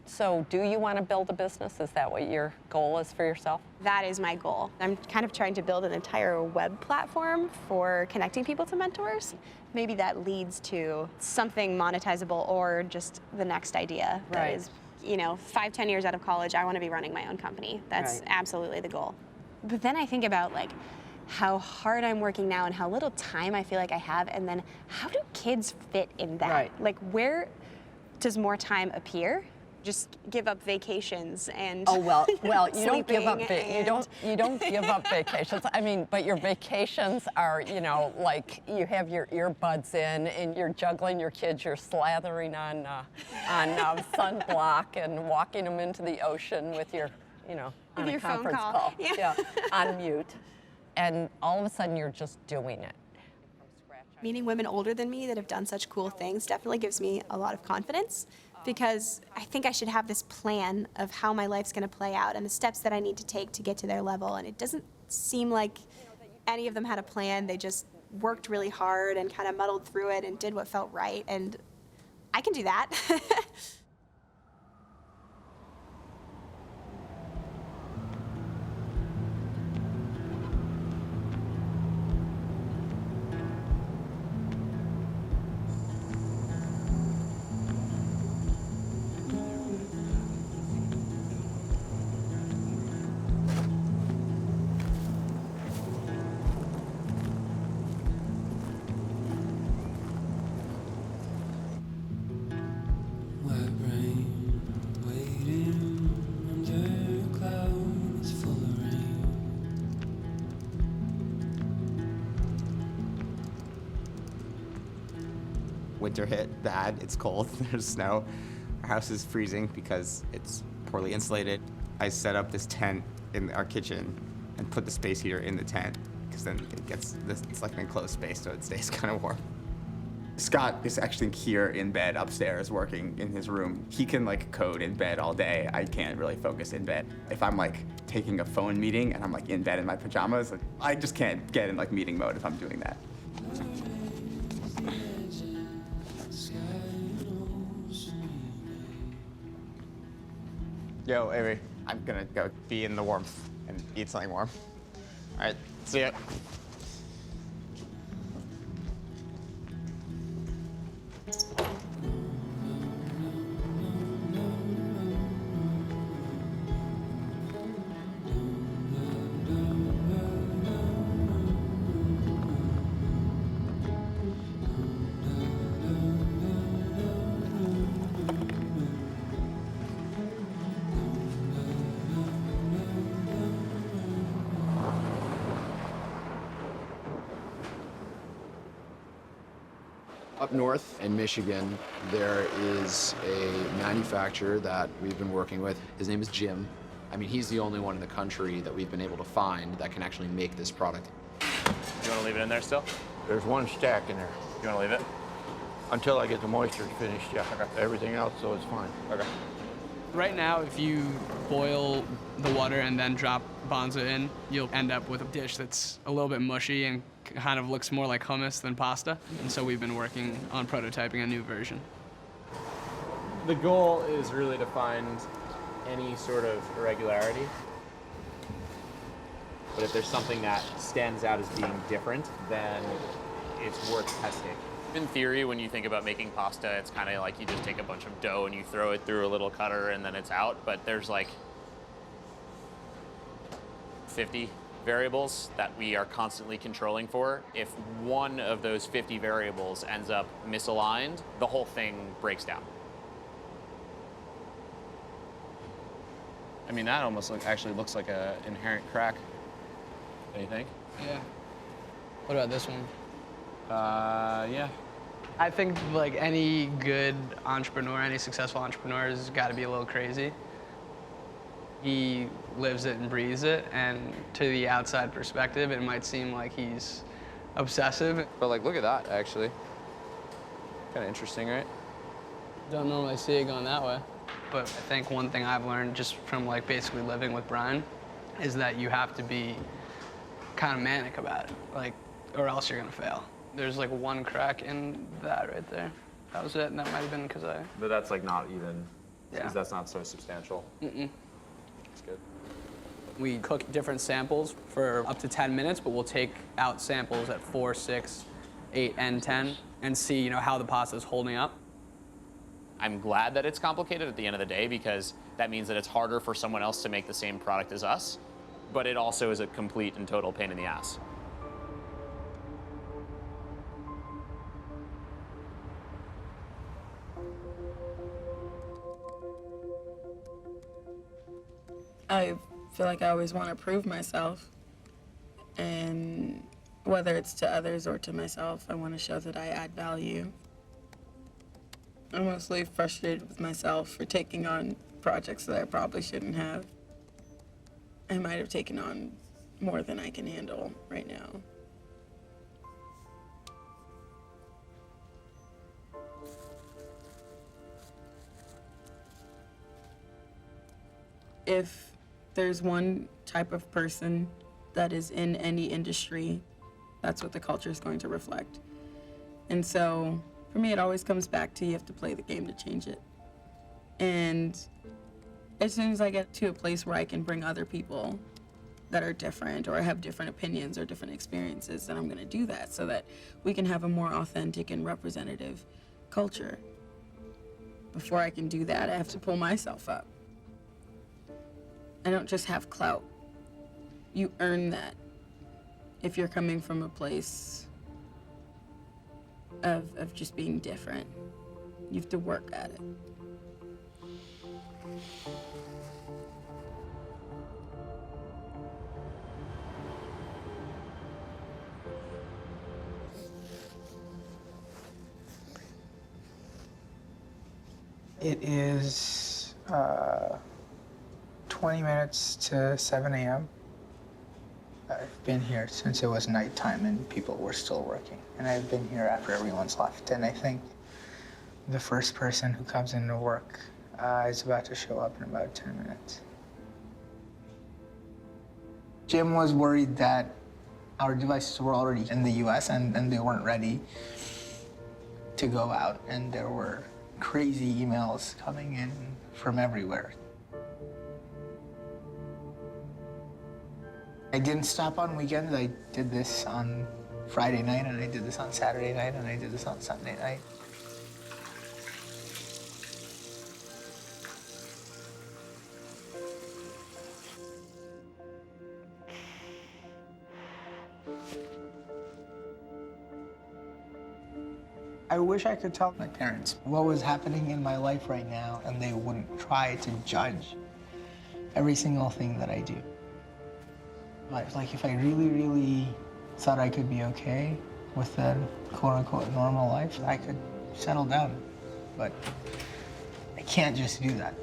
So do you want to build a business? Is that what your goal is for yourself? That is my goal. I'm kind of trying to build an entire web platform for connecting people to mentors. Maybe that leads to something monetizable or just the next idea that is, you know, 5-10 years out of college, I want to be running my own company. That's absolutely the goal. But then I think about like how hard I'm working now and how little time I feel like I have, and then how do kids fit in that? Like, where does more time appear? Just give up vacations and you don't give up you don't give up vacations. I mean, but your vacations are, you know, like you have your earbuds in and you're juggling your kids, you're slathering on sunblock and walking them into the ocean with your, you know, on a conference call. Yeah, on mute. And all of a sudden you're just doing it. Meeting women older than me that have done such cool things definitely gives me a lot of confidence, because I think I should have this plan of how my life's going to play out and the steps that I need to take to get to their level. And it doesn't seem like any of them had a plan. They just worked really hard and kind of muddled through it and did what felt right. And I can do that. Winter hit bad, it's cold, there's snow. Our house is freezing because it's poorly insulated. I set up this tent in our kitchen and put the space heater in the tent, because then it's like an enclosed space, so it stays kind of warm. Scott is actually here in bed upstairs working in his room. He can like code in bed all day. I can't really focus in bed. If I'm like taking a phone meeting and I'm like in bed in my pajamas, like, I just can't get in like meeting mode if I'm doing that. Yo, Avery, I'm gonna go be in the warmth and eat something warm. All right, see ya. Up north in Michigan, there is a manufacturer that we've been working with. His name is Jim. I mean, he's the only one in the country that we've been able to find that can actually make this product. You want to leave it in there still? There's one stack in there. You want to leave it? Until I get the moisture finished, yeah. Okay. Everything else, so it's fine. Okay. Right now, if you boil the water and then drop Bonza in, you'll end up with a dish that's a little bit mushy and kind of looks more like hummus than pasta. And so we've been working on prototyping a new version. The goal is really to find any sort of irregularity. But if there's something that stands out as being different, then it's worth testing. In theory, when you think about making pasta, it's kind of like you just take a bunch of dough and you throw it through a little cutter and then it's out. But there's like 50 variables that we are constantly controlling for. If one of those 50 variables ends up misaligned, the whole thing breaks down. I mean, that almost actually looks like an inherent crack. Don't you think? Yeah. What about this one? Yeah. I think like any good entrepreneur, any successful entrepreneur has got to be a little crazy. He lives it and breathes it, and to the outside perspective, it might seem like he's obsessive. But like, look at that, actually. Kind of interesting, right? Don't normally see it going that way. But I think one thing I've learned just from like basically living with Brian is that you have to be kind of manic about it, like, or else you're gonna fail. There's like one crack in that right there. That was it, and that might have been because I... But that's like not even, Yeah. because that's not so substantial. Mm-mm. That's good. We cook different samples for up to 10 minutes, but we'll take out samples at 4, 6, 8, and 10 and see, you know, how the pasta is holding up. I'm glad that it's complicated at the end of the day because that means that it's harder for someone else to make the same product as us, but it also is a complete and total pain in the ass. I feel like I always want to prove myself, and whether it's to others or to myself, I want to show that I add value. I'm mostly frustrated with myself for taking on projects that I probably shouldn't have. I might have taken on more than I can handle right now. If there's one type of person that is in any industry, that's what the culture is going to reflect. And so, for me, it always comes back to you have to play the game to change it. And as soon as I get to a place where I can bring other people that are different or have different opinions or different experiences, then I'm gonna do that so that we can have a more authentic and representative culture. Before I can do that, I have to pull myself up. I don't just have clout. You earn that if you're coming from a place of just being different. You have to work at it. It is 20 minutes to 7 a.m. I've been here since it was nighttime and people were still working. And I've been here after everyone's left. And I think the first person who comes into work is about to show up in about 10 minutes. Jim was worried that our devices were already in the US and they weren't ready to go out. And there were crazy emails coming in from everywhere. I didn't stop on weekends. I did this on Friday night, and I did this on Saturday night, and I did this on Sunday night. I wish I could tell my parents what was happening in my life right now, and they wouldn't try to judge every single thing that I do. Like, if I really, really thought I could be okay with a quote-unquote normal life, I could settle down. But I can't just do that.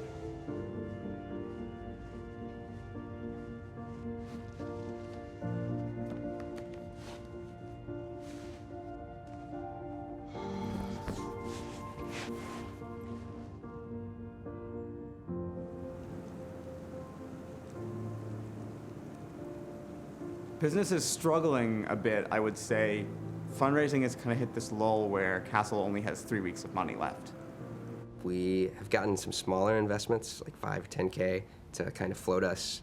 Business is struggling a bit, I would say. Fundraising has kind of hit this lull where Castle only has 3 weeks of money left. We have gotten some smaller investments, like 5 or 10K, to kind of float us.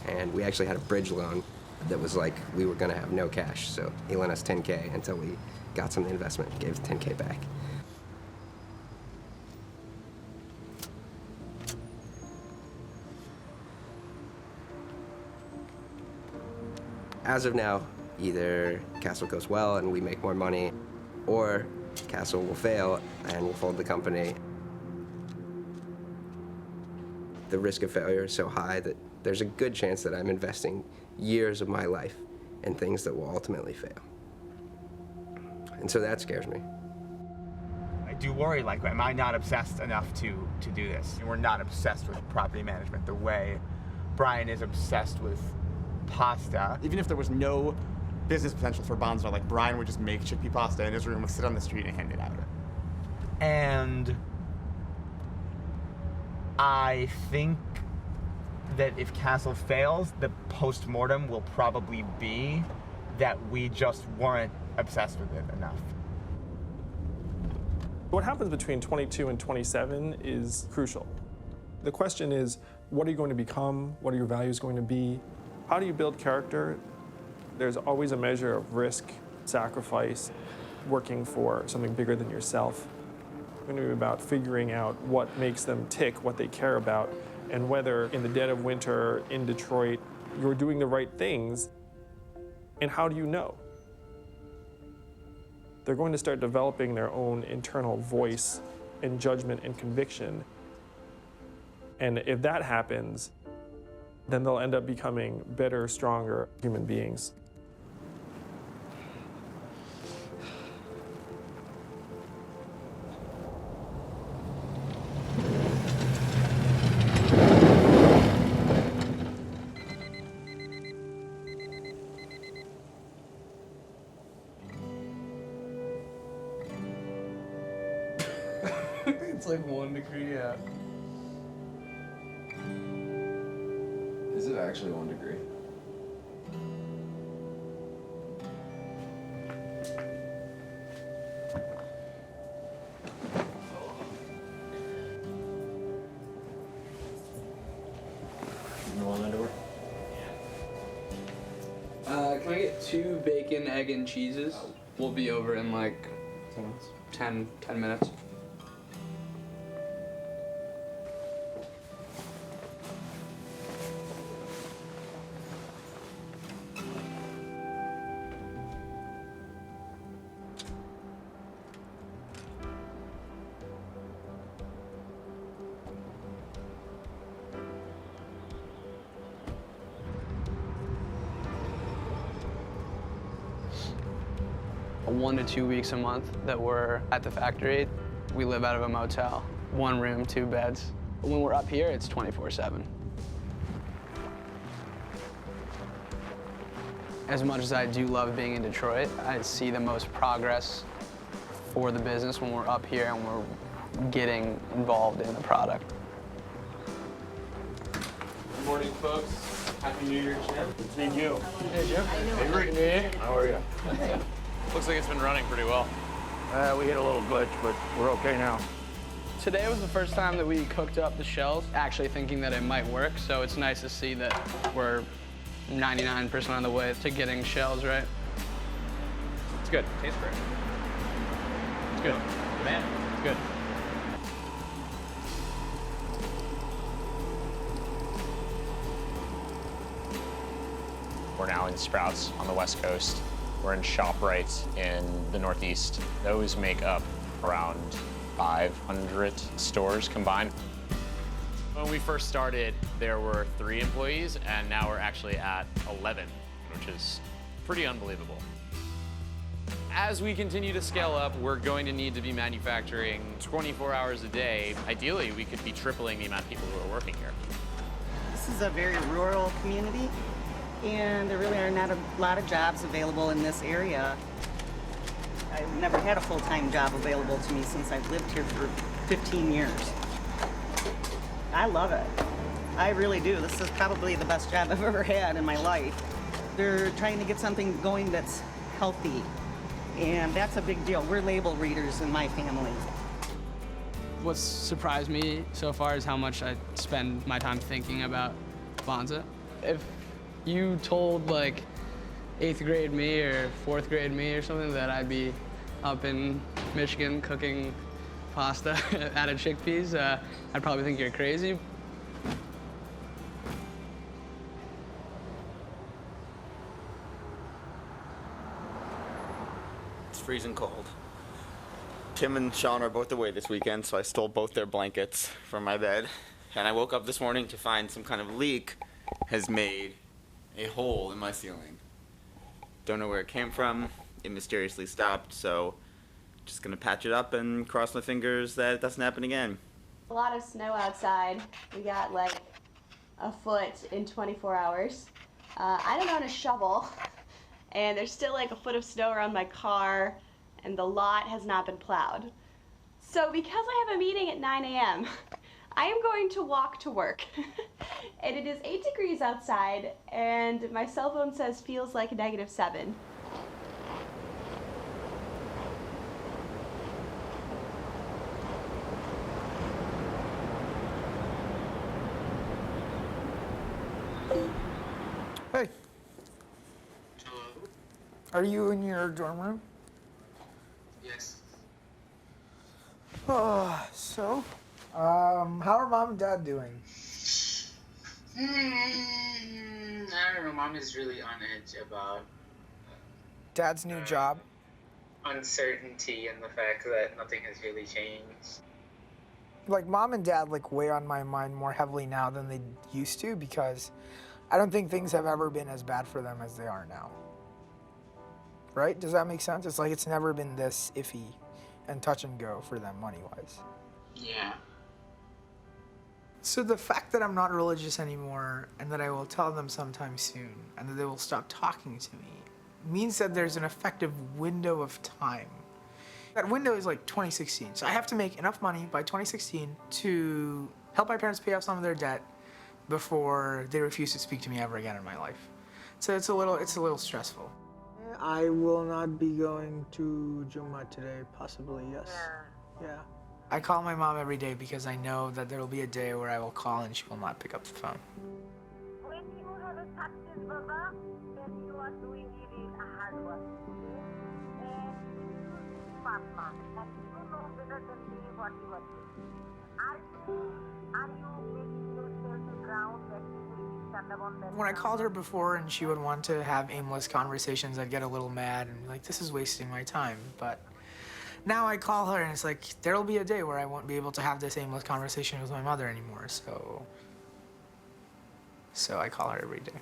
And we actually had a bridge loan that was like, we were gonna have no cash, so he lent us 10K until we got some investment and gave us 10K back. As of now, either Castle goes well and we make more money, or Castle will fail and we'll fold the company. The risk of failure is so high that there's a good chance that I'm investing years of my life in things that will ultimately fail. And so that scares me. I do worry, like, am I not obsessed enough to do this? We're not obsessed with property management the way Brian is obsessed with pasta. Even if there was no business potential for Bonzo. Like Brian would just make chickpea pasta in his room, sit on the street and hand it out. And I think that if Castle fails, the post-mortem will probably be that we just weren't obsessed with it enough. What happens between 22 and 27 is crucial. The question is, what are you going to become? What are your values going to be? How do you build character? There's always a measure of risk, sacrifice, working for something bigger than yourself. It's going to be about figuring out what makes them tick, what they care about, and whether in the dead of winter in Detroit, you're doing the right things, and how do you know? They're going to start developing their own internal voice and judgment and conviction. And if that happens, then they'll end up becoming better, stronger human beings. It's like 1 degree out. Is it actually 1 degree? Can I get 2 bacon, egg, and cheeses? We'll be over in like 10 minutes. One to 2 weeks a month that we're at the factory, we live out of a motel. 1 room, 2 beds. When we're up here, it's 24/7. As much as I do love being in Detroit, I see the most progress for the business when we're up here and we're getting involved in the product. Good morning, folks. Happy New Year, Jim. Good seeing you. Hey, Jim. Hey, Rick. How are you? Looks like it's been running pretty well. We hit a little glitch, but we're okay now. Today was the first time that we cooked up the shells, actually thinking that it might work, so it's nice to see that we're 99% on the way to getting shells right. It's good. Tastes great. It's good. Man, It's good. we're now in Sprouts on the West Coast. We're in ShopRite in the Northeast. Those make up around 500 stores combined. When we first started, there were 3 employees, and now we're actually at 11, which is pretty unbelievable. As we continue to scale up, we're going to need to be manufacturing 24 hours a day. Ideally, we could be tripling the amount of people who are working here. This is a very rural community, and there really are not a lot of jobs available in this area. I've never had a full-time job available to me since I've lived here for 15 years. I love it. I really do. This is probably the best job I've ever had in my life. They're trying to get something going that's healthy, and that's a big deal. We're label readers in my family. What's surprised me so far is how much I spend my time thinking about Bonza. If you told like 8th grade me or 4th grade me or something that I'd be up in Michigan cooking pasta out of chickpeas, I'd probably think you're crazy. It's freezing cold. Tim and Sean are both away this weekend, so I stole both their blankets from my bed. And I woke up this morning to find some kind of leak has made a hole in my ceiling. Don't know where it came from. It mysteriously stopped, so just gonna patch it up and cross my fingers that it doesn't happen again. A lot of snow outside. We got like a foot in 24 hours. I don't own a shovel, and there's still like a foot of snow around my car, and the lot has not been plowed. So because I have a meeting at 9 a.m., I am going to walk to work. And it is 8 degrees outside, and my cell phone says feels like -7. Hey. Are you in your dorm room? Yes. So, how are mom and dad doing? I don't know. Mom is really on edge about Dad's new job? uncertainty and the fact that nothing has really changed. Like, mom and dad, like, weigh on my mind more heavily now than they used to because I don't think things have ever been as bad for them as they are now. Right? Does that make sense? It's like it's never been this iffy and touch and go for them money-wise. Yeah. So the fact that I'm not religious anymore and that I will tell them sometime soon and that they will stop talking to me means that there's an effective window of time. That window is like 2016. So I have to make enough money by 2016 to help my parents pay off some of their debt before they refuse to speak to me ever again in my life. So it's a little stressful. I will not be going to Juma today, possibly, yes. Yeah. I call my mom every day because I know that there will be a day where I will call and she will not pick up the phone. When you have a success, Baba, then you are doing it in a hard work, okay? And you partner, and you know better than me what you are doing. Are you making yourself a ground that you will stand up on that? When I called her before and she would want to have aimless conversations, I'd get a little mad and be like, this is wasting my time. But now I call her and it's like, there'll be a day where I won't be able to have this aimless conversation with my mother anymore. So I call her every day.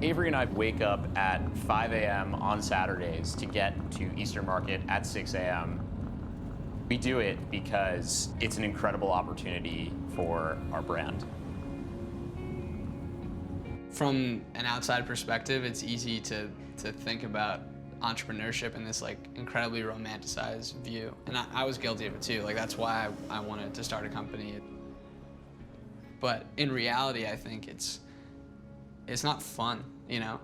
Avery and I wake up at 5 a.m. on Saturdays to get to Eastern Market at 6 a.m. We do it because it's an incredible opportunity for our brand. From an outside perspective, it's easy to think about entrepreneurship in this like incredibly romanticized view. And I was guilty of it too. Like that's why I wanted to start a company. But in reality, I think it's not fun, you know?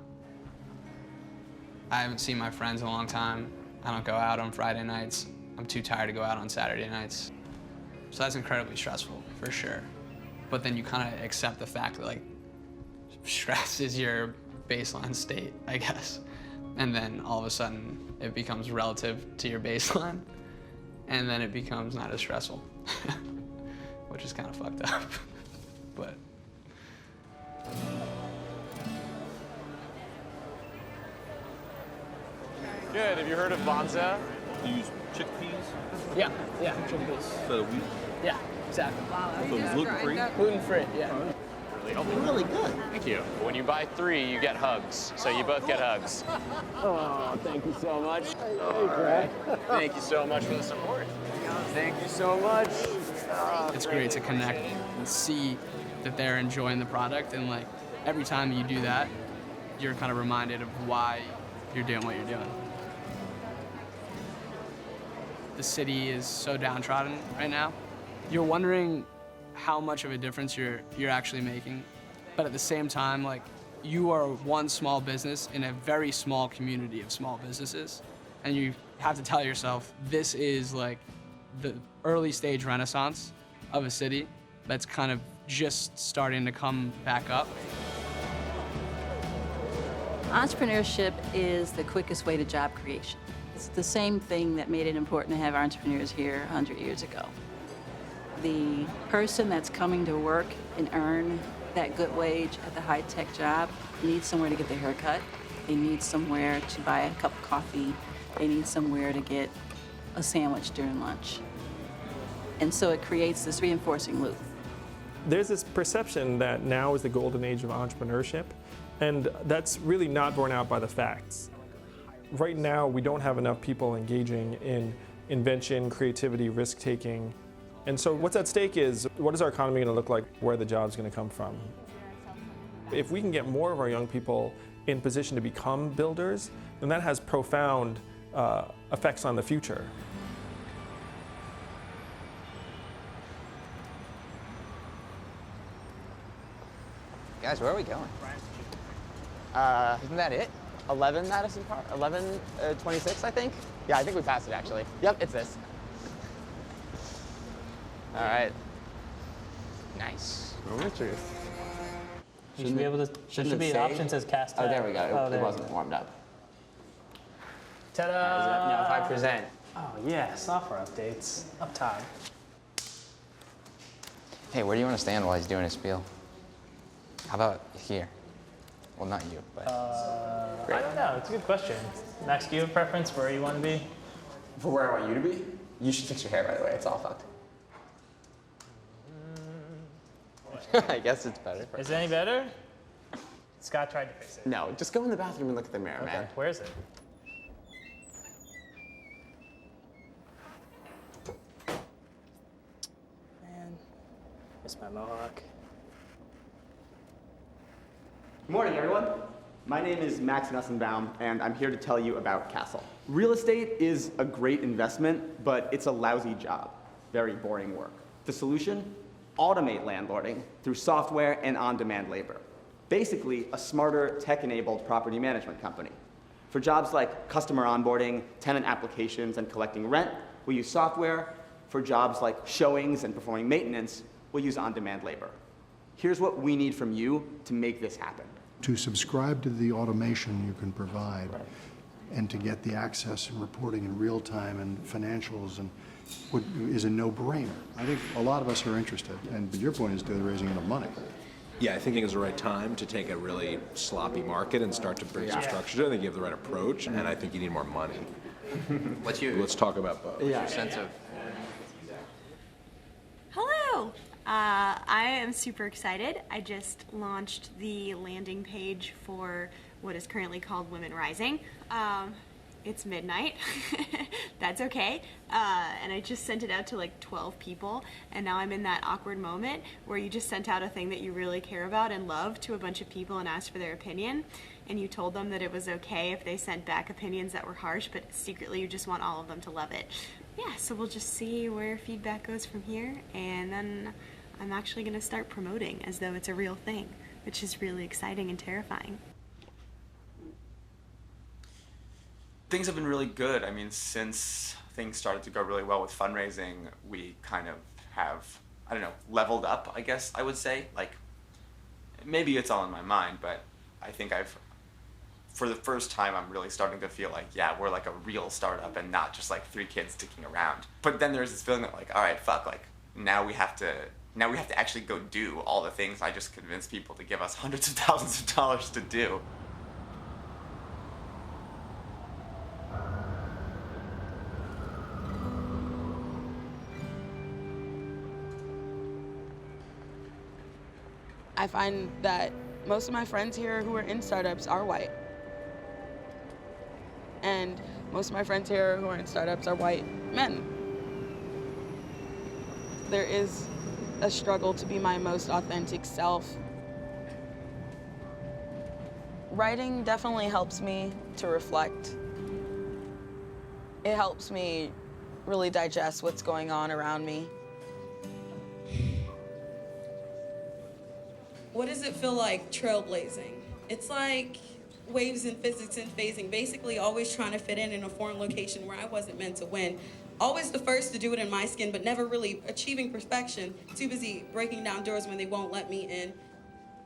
I haven't seen my friends in a long time. I don't go out on Friday nights. I'm too tired to go out on Saturday nights. So that's incredibly stressful, for sure. But then you kind of accept the fact that like stress is your baseline state, I guess. And then all of a sudden it becomes relative to your baseline. And then it becomes not as stressful, which is kind of fucked up, but. Good. Have you heard of Bonza? Do you use chickpeas? Yeah, chickpeas. Instead of wheat? Yeah, exactly. So it's gluten-free? Gluten-free, yeah. Really helpful. Really good. Thank you. When you buy 3, you get hugs. So you both get hugs. Oh, thank you so much. Thank you so much for the support. Thank you so much. It's great to connect and see that they're enjoying the product, and like every time you do that, you're kind of reminded of why you're doing what you're doing. The city is so downtrodden right now. You're wondering how much of a difference you're actually making, but at the same time, like, you are one small business in a very small community of small businesses, and you have to tell yourself this is like the early stage renaissance of a city that's kind of just starting to come back up. Entrepreneurship is the quickest way to job creation. It's the same thing that made it important to have entrepreneurs here 100 years ago. The person that's coming to work and earn that good wage at the high-tech job needs somewhere to get their hair cut. They need somewhere to buy a cup of coffee. They need somewhere to get a sandwich during lunch. And so it creates this reinforcing loop. There's this perception that now is the golden age of entrepreneurship, and that's really not borne out by the facts. Right now, we don't have enough people engaging in invention, creativity, risk-taking. And so what's at stake is, what is our economy going to look like? Where are the jobs going to come from? If we can get more of our young people in position to become builders, then that has profound effects on the future. Guys, where are we going? Isn't that it? 11 Madison Park? 1126, I think? Yeah, I think we passed it, actually. Yep, it's this. All right. Nice. Richard. You should be able to. There should be an option that says cast. Oh, there we go. It there wasn't warmed up. Ta-da! Now, if I present. Oh yeah, software updates up top. Hey, where do you want to stand while he's doing his spiel? How about here? Well, not you, but. I don't know. It's a good question. Max, do you have a preference for where you want to be? For where I want you to be? You should fix your hair, by the way. It's all fucked. I guess it's better. Is it any better? Scott tried to fix it. No, just go in the bathroom and look at the mirror, Okay, man. where is it? Man, miss my mohawk. Good morning, everyone. My name is Max Nussenbaum, and I'm here to tell you about Castle. Real estate is a great investment, but it's a lousy job. Very boring work. The solution? Automate landlording through software and on-demand labor. Basically, a smarter, tech-enabled property management company. For jobs like customer onboarding, tenant applications, and collecting rent, we use software. For jobs like showings and performing maintenance, we'll use on-demand labor. Here's what we need from you to make this happen. To subscribe to the automation you can provide, and to get the access and reporting in real time and financials and is a no-brainer. I think a lot of us are interested, but your point is they're raising enough money. Yeah, I think it's the right time to take a really sloppy market and start to bring some structure to it. I think you have the right approach, and I think you need more money. Let's talk about both. What's your sense of? Hello. I am super excited. I just launched the landing page for what is currently called Women Rising. It's midnight. That's okay. And I just sent it out to like 12 people, and now I'm in that awkward moment where you just sent out a thing that you really care about and love to a bunch of people and asked for their opinion, and you told them that it was okay if they sent back opinions that were harsh, but secretly you just want all of them to love it. Yeah, so we'll just see where feedback goes from here, and then I'm actually going to start promoting as though it's a real thing, which is really exciting and terrifying. Things have been really good. I mean, since things started to go really well with fundraising, we kind of have, I don't know, leveled up, I guess I would say. Like, maybe it's all in my mind, but I think for the first time, I'm really starting to feel like, yeah, we're like a real startup and not just like 3 kids sticking around. But then there's this feeling that like, all right, fuck, like now we have to actually go do all the things I just convinced people to give us hundreds of thousands of dollars to do. I find that most of my friends here who are in startups are white. And most of my friends here who are in startups are white men. There is a struggle to be my most authentic self. Writing definitely helps me to reflect. It helps me really digest what's going on around me. What does it feel like trailblazing? It's like waves in physics and phasing, basically always trying to fit in a foreign location where I wasn't meant to win. Always the first to do it in my skin, but never really achieving perfection. Too busy breaking down doors when they won't let me in.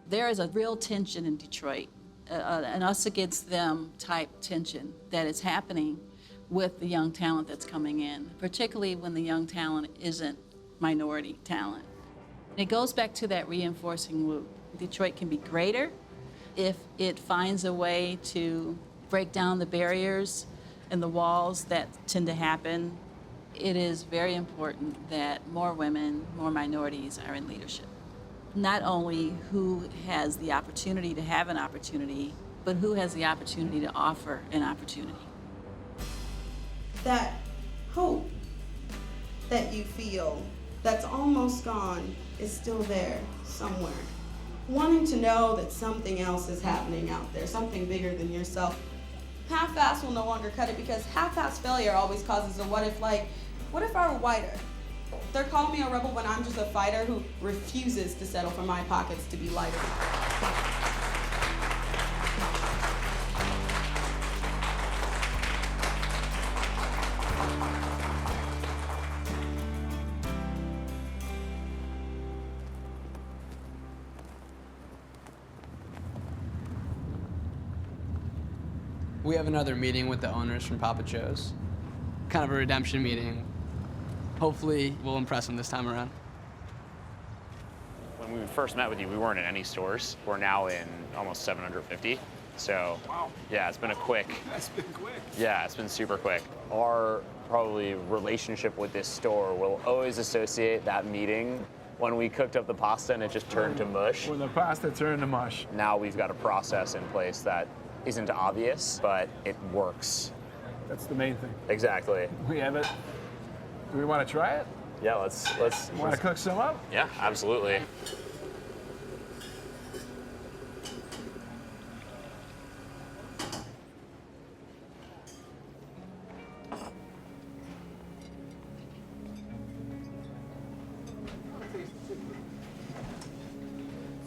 There is a real tension in Detroit, an us against them type tension that is happening with the young talent that's coming in, particularly when the young talent isn't minority talent. It goes back to that reinforcing loop. Detroit can be greater if it finds a way to break down the barriers and the walls that tend to happen. It is very important that more women, more minorities are in leadership. Not only who has the opportunity to have an opportunity, but who has the opportunity to offer an opportunity. That hope that you feel that's almost gone is still there somewhere. Wanting to know that something else is happening out there, something bigger than yourself. Half-ass will no longer cut it because half-ass failure always causes a what if, like, what if I were whiter? They're calling me a rebel when I'm just a fighter who refuses to settle for my pockets to be lighter. We have another meeting with the owners from Papa Joe's. Kind of a redemption meeting. Hopefully, we'll impress them this time around. When we first met with you, we weren't in any stores. We're now in almost 750. So, wow. Yeah, it's been a quick. That's been quick. Yeah, it's been super quick. Our probably relationship with this store will always associate that meeting when we cooked up the pasta and it just turned to mush. When the pasta turned to mush. Now we've got a process in place that isn't obvious, but it works. That's the main thing. Exactly. We have it. Do we want to try it? Yeah, let's. Want to cook some up? Yeah, absolutely.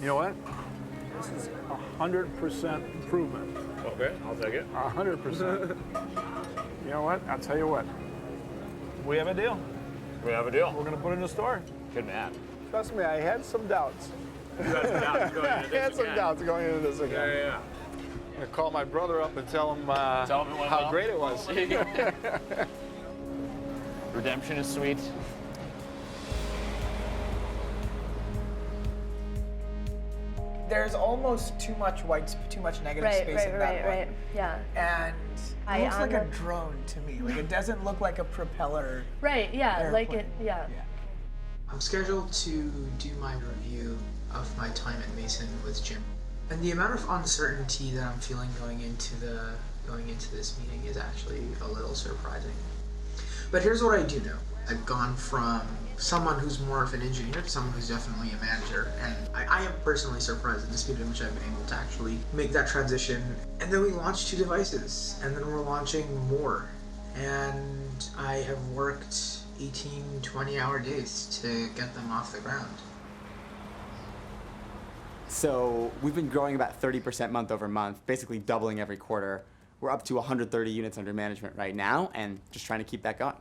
You know what? This is 100% improvement. Okay, I'll take it. 100%. You know what? I'll tell you what. We have a deal. We have a deal. We're going to put it in the store. Good man. Trust me, I had some doubts. You had some doubts going into this I had some again. doubts going into this again. Yeah. I'm going to call my brother up and tell him, it went how well. great it was. Redemption is sweet. There's almost too much negative space in that one. Yeah. And it looks like a drone to me. Like, it doesn't look like a propeller. Right, yeah, airplane. like it, yeah. I'm scheduled to do my review of my time at Mason with Jim. And the amount of uncertainty that I'm feeling going into this meeting is actually a little surprising. But here's what I do know. I've gone from someone who's more of an engineer to someone who's definitely a manager, and I am personally surprised at the speed at which I've been able to actually make that transition. And then we launched 2 devices, and then we're launching more. And I have worked 18, 20-hour days to get them off the ground. So we've been growing about 30% month over month, basically doubling every quarter. We're up to 130 units under management right now, and just trying to keep that going.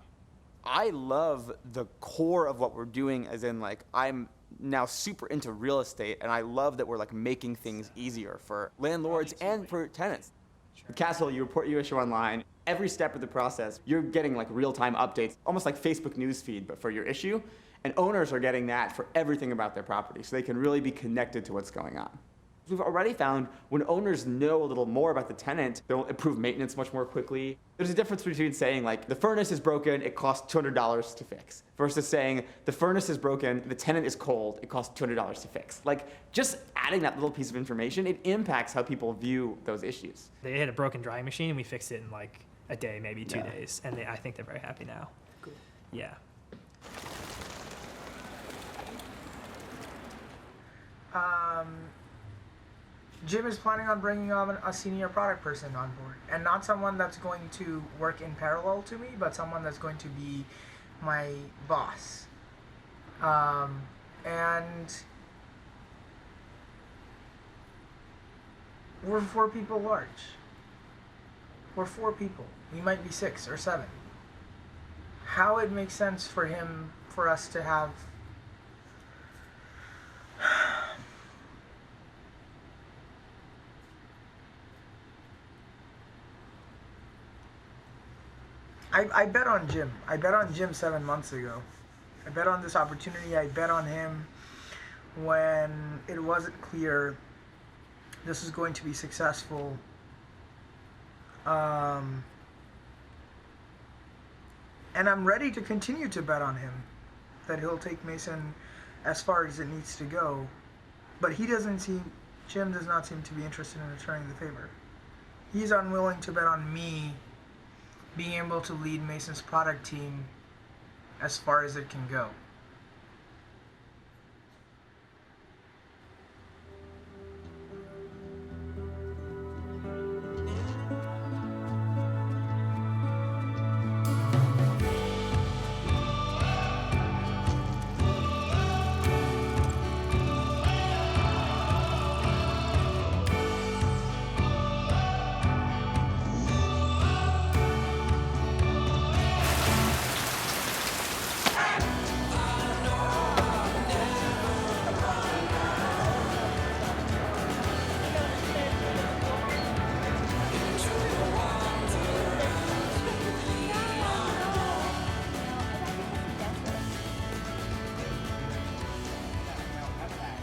I love the core of what we're doing, as in, like, I'm now super into real estate, and I love that we're, like, making things easier for landlords and for tenants. The Castle, you report, you issue online. Every step of the process, you're getting, like, real-time updates, almost like Facebook newsfeed, but for your issue. And owners are getting that for everything about their property, so they can really be connected to what's going on. We've already found when owners know a little more about the tenant, they'll improve maintenance much more quickly. There's a difference between saying, like, the furnace is broken, it costs $200 to fix, versus saying, the furnace is broken, the tenant is cold, it costs $200 to fix. Like, just adding that little piece of information, it impacts how people view those issues. They had a broken drying machine, and we fixed it in, like, a day, maybe 2 days, and I think they're very happy now. Cool. Yeah. Jim is planning on bringing on a senior product person on board, and not someone that's going to work in parallel to me, but someone that's going to be my boss. And we're 4 people large. We're 4 people. We might be 6 or 7. How it makes sense for us to have I bet on Jim. I bet on Jim 7 months ago. I bet on this opportunity. I bet on him when it wasn't clear this is going to be successful. And I'm ready to continue to bet on him that he'll take Mason as far as it needs to go. But Jim does not seem to be interested in returning the favor. He's unwilling to bet on me being able to lead Mason's product team as far as it can go.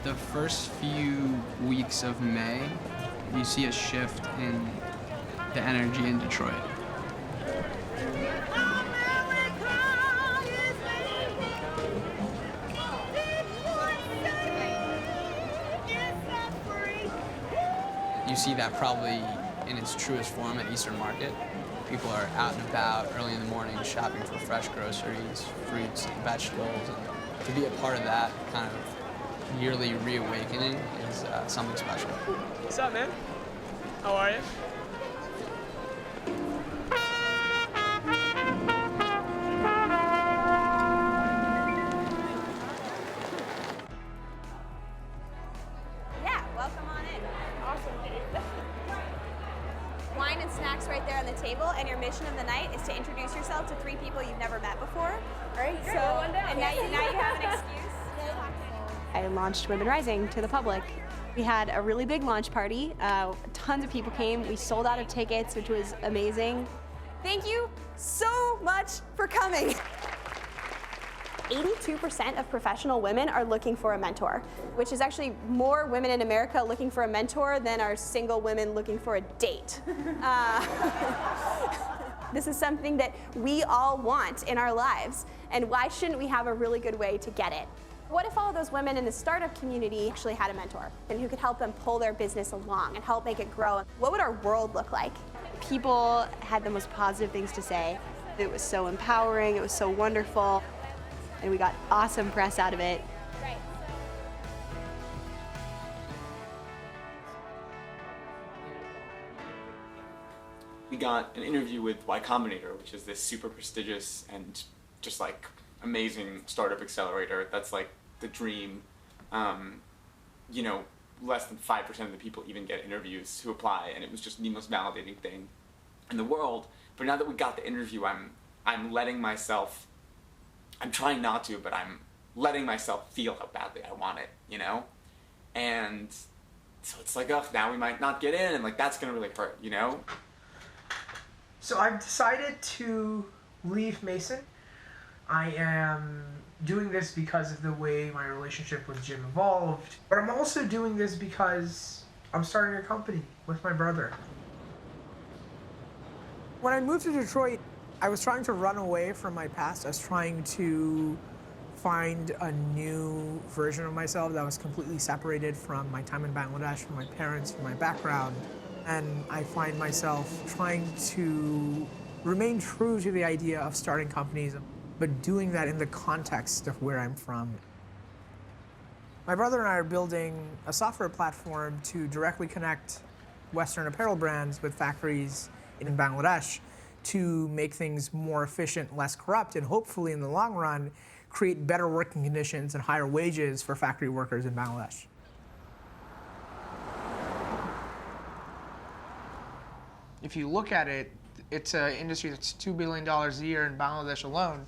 The first few weeks of May, you see a shift in the energy in Detroit. You see that probably in its truest form at Eastern Market. People are out and about early in the morning shopping for fresh groceries, fruits, and vegetables. And to be a part of that kind of yearly reawakening is something special. What's up, man? How are you? Yeah, welcome on in. Awesome. Wine and snacks right there on the table, and your mission of the night is to introduce yourself to 3 people you've never met before. All right, great. So, One down. and now you have an excuse. I launched Women Rising to the public. We had a really big launch party. Tons of people came. We sold out of tickets, which was amazing. Thank you so much for coming. 82% of professional women are looking for a mentor, which is actually more women in America looking for a mentor than are single women looking for a date. This is something that we all want in our lives, and why shouldn't we have a really good way to get it? What if all of those women in the startup community actually had a mentor and who could help them pull their business along and help make it grow? What would our world look like? People had the most positive things to say. It was so empowering, it was so wonderful, and we got awesome press out of it. We got an interview with Y Combinator, which is this super prestigious and just like amazing startup accelerator that's like the dream. You know, less than 5% of the people even get interviews who apply, and it was just the most validating thing in the world. But now that we got the interview, I'm letting myself, I'm trying not to, but I'm letting myself feel how badly I want it, you know? And so it's like, oh, now we might not get in, and like that's gonna really hurt, you know? So I've decided to leave Mason. I am doing this because of the way my relationship with Jim evolved, but I'm also doing this because I'm starting a company with my brother. When I moved to Detroit, I was trying to run away from my past. I was trying to find a new version of myself that was completely separated from my time in Bangladesh, from my parents, from my background. And I find myself trying to remain true to the idea of starting companies, but doing that in the context of where I'm from. My brother and I are building a software platform to directly connect Western apparel brands with factories in Bangladesh to make things more efficient, less corrupt, and hopefully in the long run, create better working conditions and higher wages for factory workers in Bangladesh. If you look at it, it's an industry that's $2 billion a year in Bangladesh alone.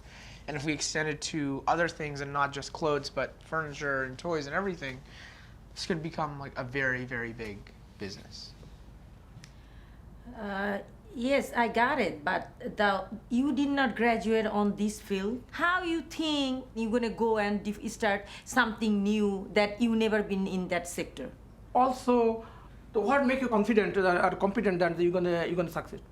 And if we extend it to other things and not just clothes, but furniture and toys and everything, this could become like a very, very big business. Yes, I got it, but you did not graduate on this field. How you think you're gonna go and start something new that you never been in that sector? Also, what make you confident or competent that you're gonna succeed?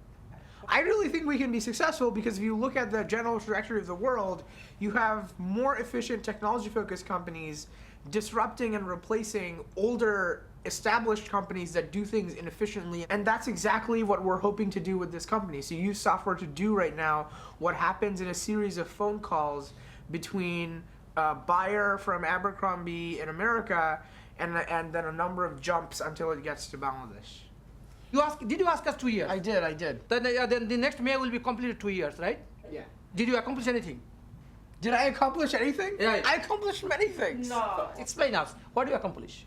I really think we can be successful because if you look at the general trajectory of the world, you have more efficient technology-focused companies disrupting and replacing older established companies that do things inefficiently. And that's exactly what we're hoping to do with this company. So you use software to do right now what happens in a series of phone calls between a buyer from Abercrombie in America and then a number of jumps until it gets to Bangladesh. Did you ask us 2 years? I did. Then the next May will be completed 2 years, right? Yeah. Did you accomplish anything? Did I accomplish anything? Yeah. I accomplished many things. No. Explain us. What do you accomplish?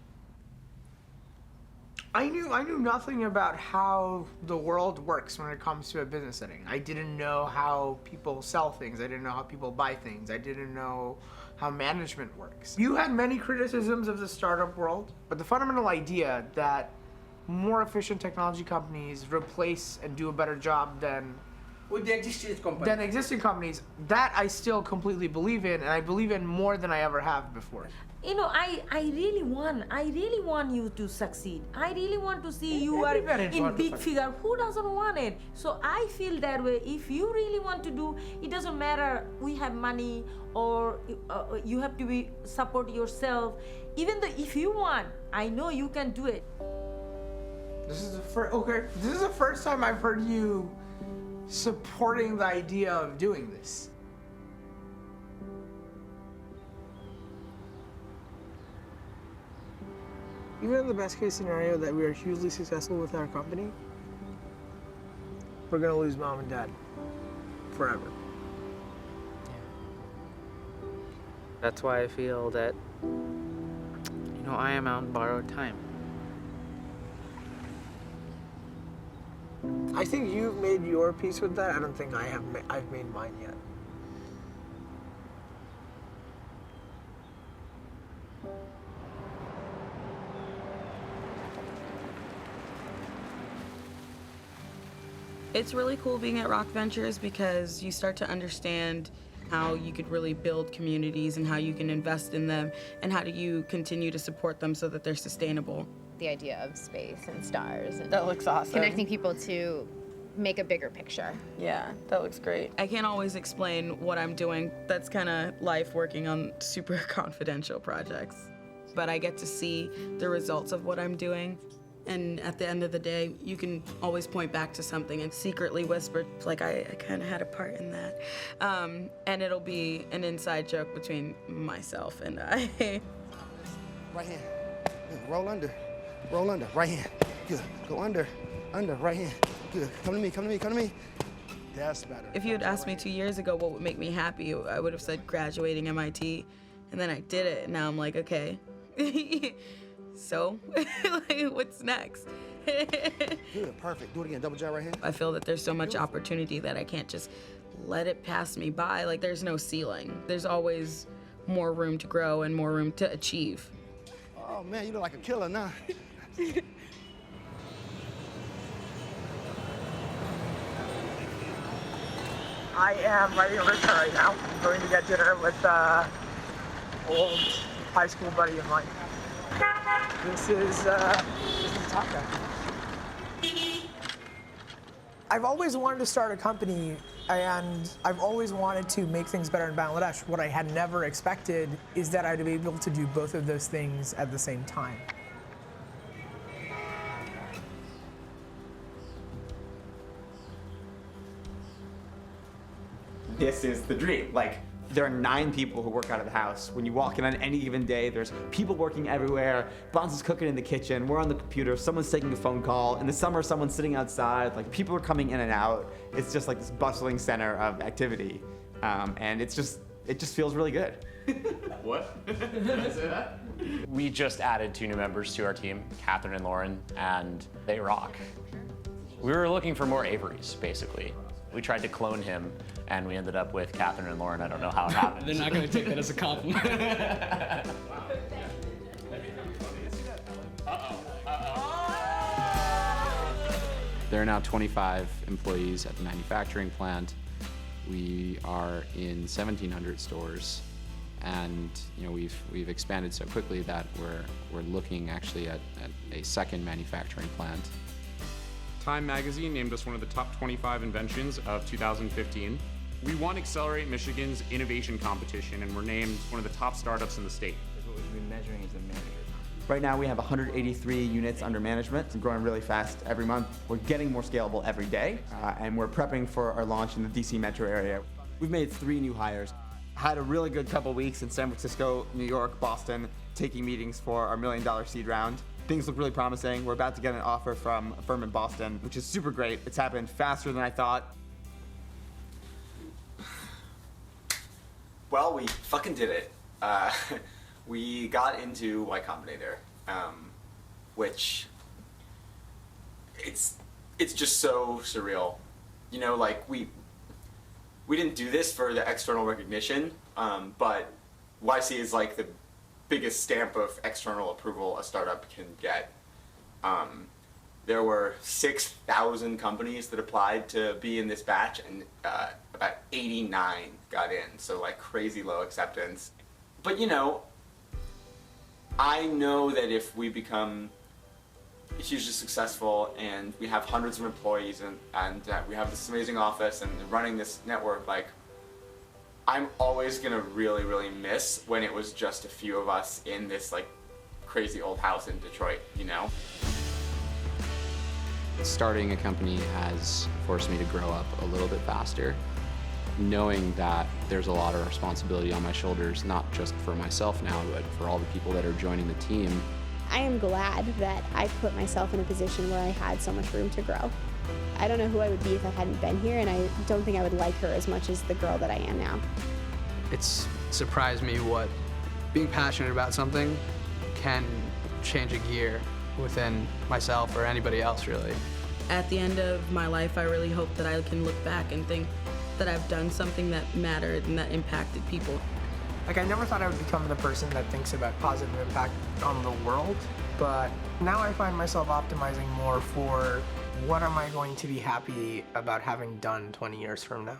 I knew nothing about how the world works when it comes to a business setting. I didn't know how people sell things. I didn't know how people buy things. I didn't know how management works. You had many criticisms of the startup world, but the fundamental idea that more efficient technology companies replace and do a better job than existing companies, that I still completely believe in, and I believe in more than I ever have before. You know, I really want you to succeed. I really want to see you are in big figure. Who doesn't want it? So I feel that way. If you really want to do, it doesn't matter we have money or you have to be support yourself. Even though if you want, I know you can do it. This is the first time I've heard you supporting the idea of doing this. Even in the best case scenario that we are hugely successful with our company, we're gonna lose mom and dad forever. That's why I feel that, I am on borrowed time. I think you've made your peace with that. I don't think I've made mine yet. It's really cool being at Rock Ventures because you start to understand how you could really build communities and how you can invest in them and how do you continue to support them so that they're sustainable. The idea of space and stars and that looks awesome. Connecting people to make a bigger picture. Yeah, that looks great. I can't always explain what I'm doing. That's kind of life working on super confidential projects. But I get to see the results of what I'm doing. And at the end of the day, you can always point back to something and secretly whisper, like, I kind of had a part in that. And it'll be an inside joke between myself and I. Right hand. Roll under. Roll under. Right hand. Good. Go under. Under. Right hand. Good. Come to me. Come to me. Come to me. That's better. If you had asked me 2 years ago what would make me happy, I would have said graduating MIT. And then I did it, and now I'm like, okay. So, like, what's next? Good, perfect. Do it again. Double jab right hand. I feel that there's so much opportunity that I can't just let it pass me by. Like, there's no ceiling. There's always more room to grow and more room to achieve. Oh, man, you look like a killer now. I am writing a report right now. I'm going to get dinner with old high school buddy of mine. This is Top Guy. I've always wanted to start a company, and I've always wanted to make things better in Bangladesh. What I had never expected is that I'd be able to do both of those things at the same time. This is the dream. Like, There are 9 people who work out of the house. When you walk in on any given day, there's people working everywhere. Bonds is cooking in the kitchen, we're on the computer, someone's taking a phone call. In the summer, someone's sitting outside, like people are coming in and out. It's just like this bustling center of activity. And it just feels really good. What? Did I say that? We just added 2 new members to our team, Catherine and Lauren, and they rock. We were looking for more Averys, basically. We tried to clone him, and we ended up with Catherine and Lauren. I don't know how it happened. They're not going to take that as a compliment. There are now 25 employees at the manufacturing plant. We are in 1,700 stores, and we've expanded so quickly that we're looking actually at a second manufacturing plant. Time magazine named us one of the top 25 inventions of 2015. We won Accelerate Michigan's innovation competition, and we're named one of the top startups in the state. What we've been measuring is the manager. Right now we have 183 units under management and growing really fast every month. We're getting more scalable every day, and we're prepping for our launch in the DC metro area. We've made 3 new hires. Had a really good couple weeks in San Francisco, New York, Boston, taking meetings for our $1 million seed round. Things look really promising. We're about to get an offer from a firm in Boston, which is super great. It's happened faster than I thought. Well, we fucking did it. We got into Y Combinator, which it's just so surreal. You know, like we didn't do this for the external recognition, but YC is like the biggest stamp of external approval a startup can get. There were 6,000 companies that applied to be in this batch, and about 89 got in, so like crazy low acceptance. But you know, I know that if we become hugely successful and we have hundreds of employees and we have this amazing office and running this network, like I'm always gonna really, really miss when it was just a few of us in this like crazy old house in Detroit, you know? Starting a company has forced me to grow up a little bit faster, knowing that there's a lot of responsibility on my shoulders, not just for myself now, but for all the people that are joining the team. I am glad that I put myself in a position where I had so much room to grow. I don't know who I would be if I hadn't been here, and I don't think I would like her as much as the girl that I am now. It's surprised me what being passionate about something can change a gear within myself or anybody else, really. At the end of my life, I really hope that I can look back and think that I've done something that mattered and that impacted people. Like, I never thought I would become the person that thinks about positive impact on the world, but now I find myself optimizing more for what am I going to be happy about having done 20 years from now.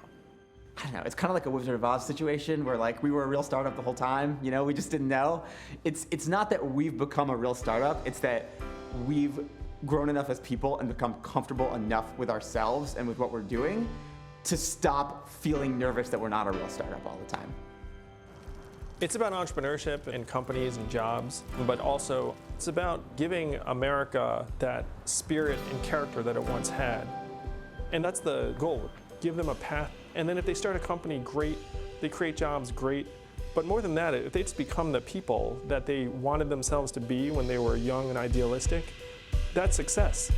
I don't know, it's kind of like a Wizard of Oz situation where like we were a real startup the whole time, you know, we just didn't know. It's not that we've become a real startup, it's that we've grown enough as people and become comfortable enough with ourselves and with what we're doing to stop feeling nervous that we're not a real startup all the time. It's about entrepreneurship and companies and jobs, but also it's about giving America that spirit and character that it once had. And that's the goal, give them a path. And then if they start a company, great. They create jobs, great. But more than that, if they just become the people that they wanted themselves to be when they were young and idealistic, that's success.